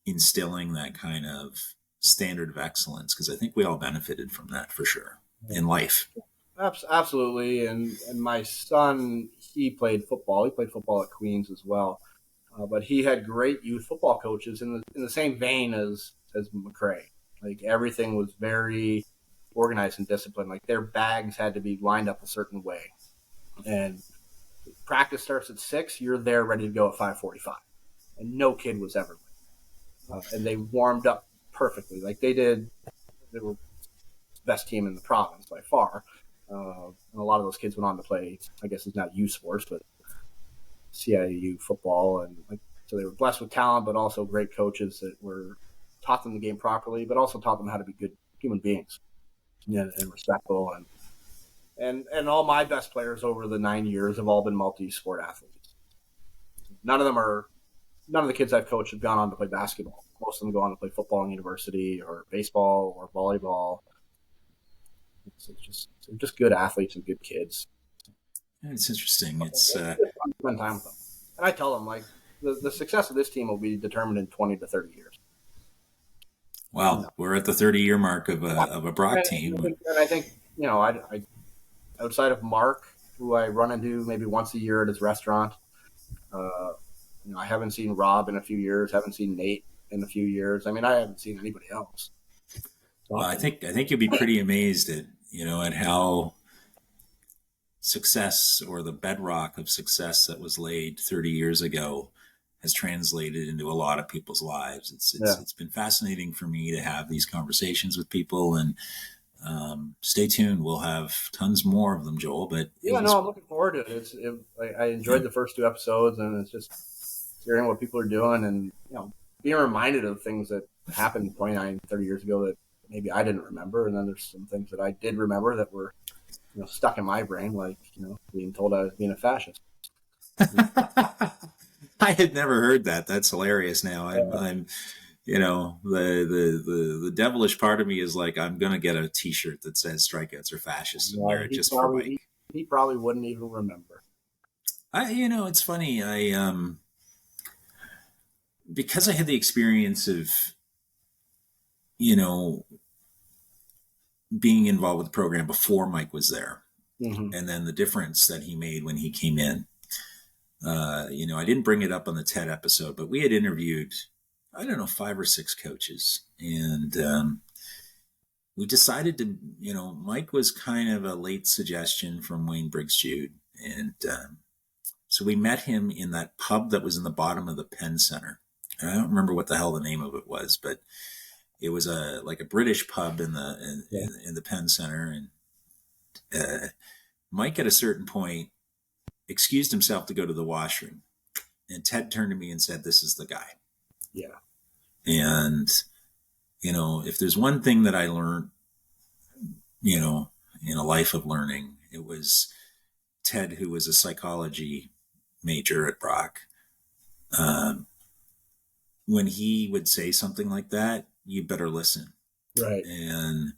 instilling that kind of standard of excellence, because I think we all benefited from that for sure in life. Absolutely. And my son, he played football. He played football at Queens as well. But he had great youth football coaches in the same vein as McRae. Like, everything was very organized and disciplined. Like, their bags had to be lined up a certain way. And practice starts at 6, you're there ready to go at 5:45. And no kid was ever late. And they warmed up perfectly. Like, they were the best team in the province by far. And a lot of those kids went on to play, I guess it's not youth sports, but CIU football. And so they were blessed with talent, but also great coaches that taught them the game properly, but also taught them how to be good human beings and respectful. And all my best players over the 9 years have all been multi-sport athletes. None of the kids I've coached have gone on to play basketball. Most of them go on to play football in university or baseball or volleyball. They're just good athletes and good kids. It's interesting. It's spend time with them. And I tell them, like, the success of this team will be determined in 20 to 30 years. Wow, we're at the 30-year mark of a Brock team. And I think, I outside of Mark, who I run into maybe once a year at his restaurant, I haven't seen Rob in a few years, haven't seen Nate in a few years. I mean, I haven't seen anybody else. Well, I think you'll be pretty amazed at how success, or the bedrock of success that was laid 30 years ago, has translated into a lot of people's lives. It's been fascinating for me to have these conversations with people, and stay tuned. We'll have tons more of them, Joel. But I'm looking forward to it. I enjoyed the first 2 episodes, and it's just hearing what people are doing and being reminded of things that happened 29, 30 years ago that maybe I didn't remember, and then there's some things that I did remember that were stuck in my brain, like being told I was being a fascist. I had never heard that. That's hilarious. Now I'm the devilish part of me is like, I'm gonna get a T-shirt that says "Strikeouts are fascist" and wear it just for Mike. He probably wouldn't even remember. It's funny. Because I had the experience of being involved with the program before Mike was there, mm-hmm. and then the difference that he made when he came in. I didn't bring it up on the TED episode, but we had interviewed, 5 or 6 coaches, and we decided to, Mike was kind of a late suggestion from Wayne Briggs Jude, and so we met him in that pub that was in the bottom of the Penn Center. And I don't remember what the hell the name of it was, but it was a British pub in the Penn Center, and Mike at a certain point excused himself to go to the washroom, and Ted turned to me and said, "This is the guy." Yeah. And if there's one thing that I learned, in a life of learning, it was Ted, who was a psychology major at Brock. When he would say something like that, you better listen. Right. And,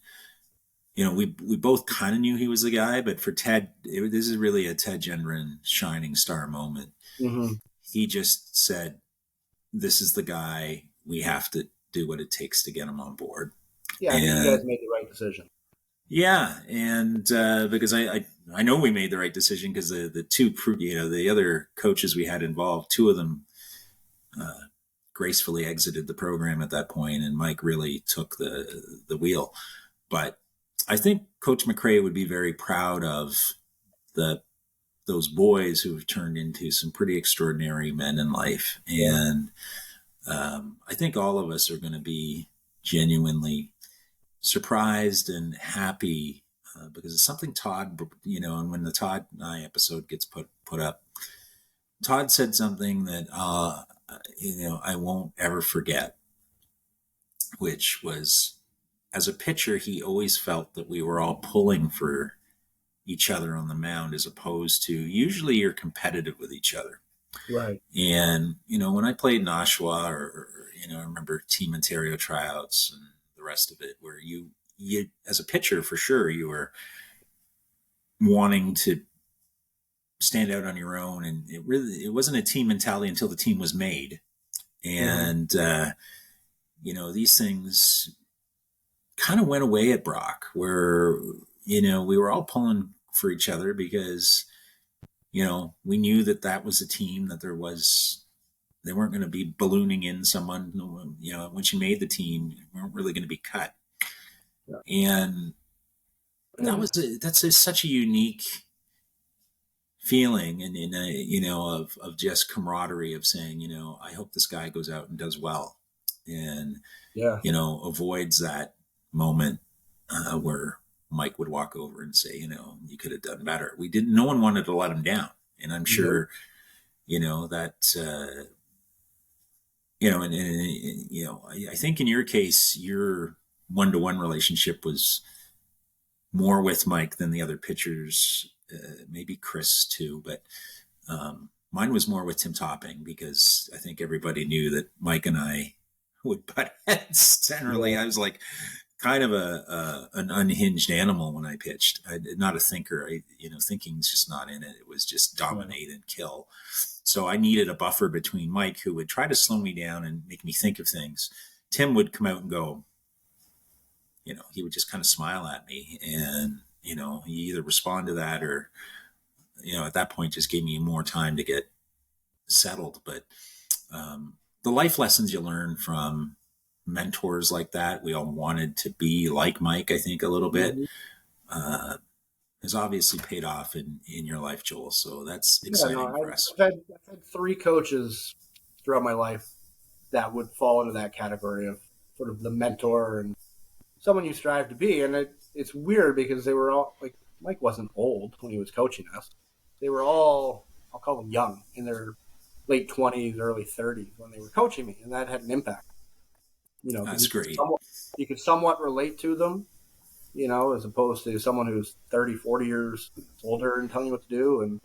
we both kind of knew he was the guy, but for Ted, this is really a Ted Gendron shining star moment. Mm-hmm. He just said, "This is the guy. We have to do what it takes to get him on board." Yeah, I think you guys made the right decision. Yeah, and because I know we made the right decision, because the two, the other coaches we had involved, two of them gracefully exited the program at that point, and Mike really took the wheel. But I think Coach McRae would be very proud of those boys who have turned into some pretty extraordinary men in life, and I think all of us are going to be genuinely surprised and happy, because it's something Todd, and when the Todd and I episode gets put up, Todd said something that I won't ever forget, which was, as a pitcher, he always felt that we were all pulling for each other on the mound, as opposed to, usually you're competitive with each other. Right. And, when I played in Oshawa, or I remember Team Ontario tryouts and the rest of it, where you as a pitcher, for sure, you were wanting to stand out on your own. And it wasn't a team mentality until the team was made. And, these things kind of went away at Brock, where, we were all pulling for each other because, we knew that was a team, that they weren't going to be ballooning in someone, once you made the team, you weren't really going to be cut. Yeah. And that's such a unique feeling, and of just camaraderie, of saying, I hope this guy goes out and does well, and avoids that moment where Mike would walk over and say, you could have done better. No one wanted to let him down, and I'm sure, that I think in your case, your one-to-one relationship was more with Mike than the other pitchers. Maybe Chris too, but mine was more with Tim Topping, because I think everybody knew that Mike and I would butt heads. Generally, I was like kind of an unhinged animal when I pitched. Not a thinker. Thinking's just not in it. It was just dominate and kill. So I needed a buffer between Mike, who would try to slow me down and make me think of things. Tim would come out and go, he would just kind of smile at me, and he either respond to that, or at that point just gave me more time to get settled. But the life lessons you learn from mentors like that, we all wanted to be like Mike, I think, a little bit, has obviously paid off in your life, Joel. So that's exciting for us. I've had three coaches throughout my life that would fall into that category of sort of the mentor and someone you strive to be. And it's weird, because they were all, like, Mike wasn't old when he was coaching us. They were all, I'll call them young, in their late 20s, early 30s when they were coaching me, and that had an impact. That's great. You could somewhat relate to them, as opposed to someone who's 30, 40 years older and telling you what to do. And,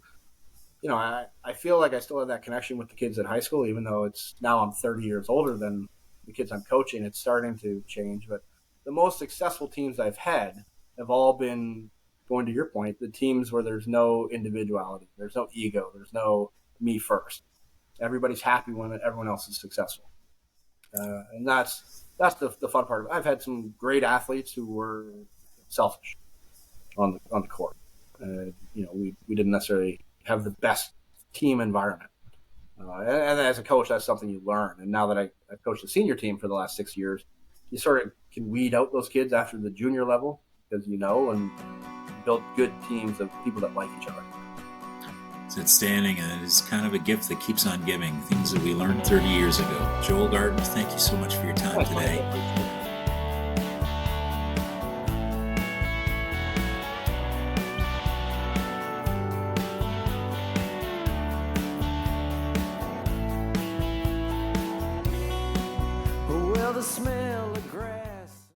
I feel like I still have that connection with the kids at high school, even though now I'm 30 years older than the kids I'm coaching. It's starting to change. But the most successful teams I've had have all been, going to your point, the teams where there's no individuality, there's no ego, there's no me first. Everybody's happy when everyone else is successful. And that's the fun part of it. I've had some great athletes who were selfish on the court. We didn't necessarily have the best team environment. And as a coach, that's something you learn. And now that I've coached the senior team for the last 6 years, you sort of can weed out those kids after the junior level, because and build good teams of people that like each other. It's outstanding, and it's kind of a gift that keeps on giving, things that we learned 30 years ago. Joel Garton, thank you so much for your time today. Well, the smell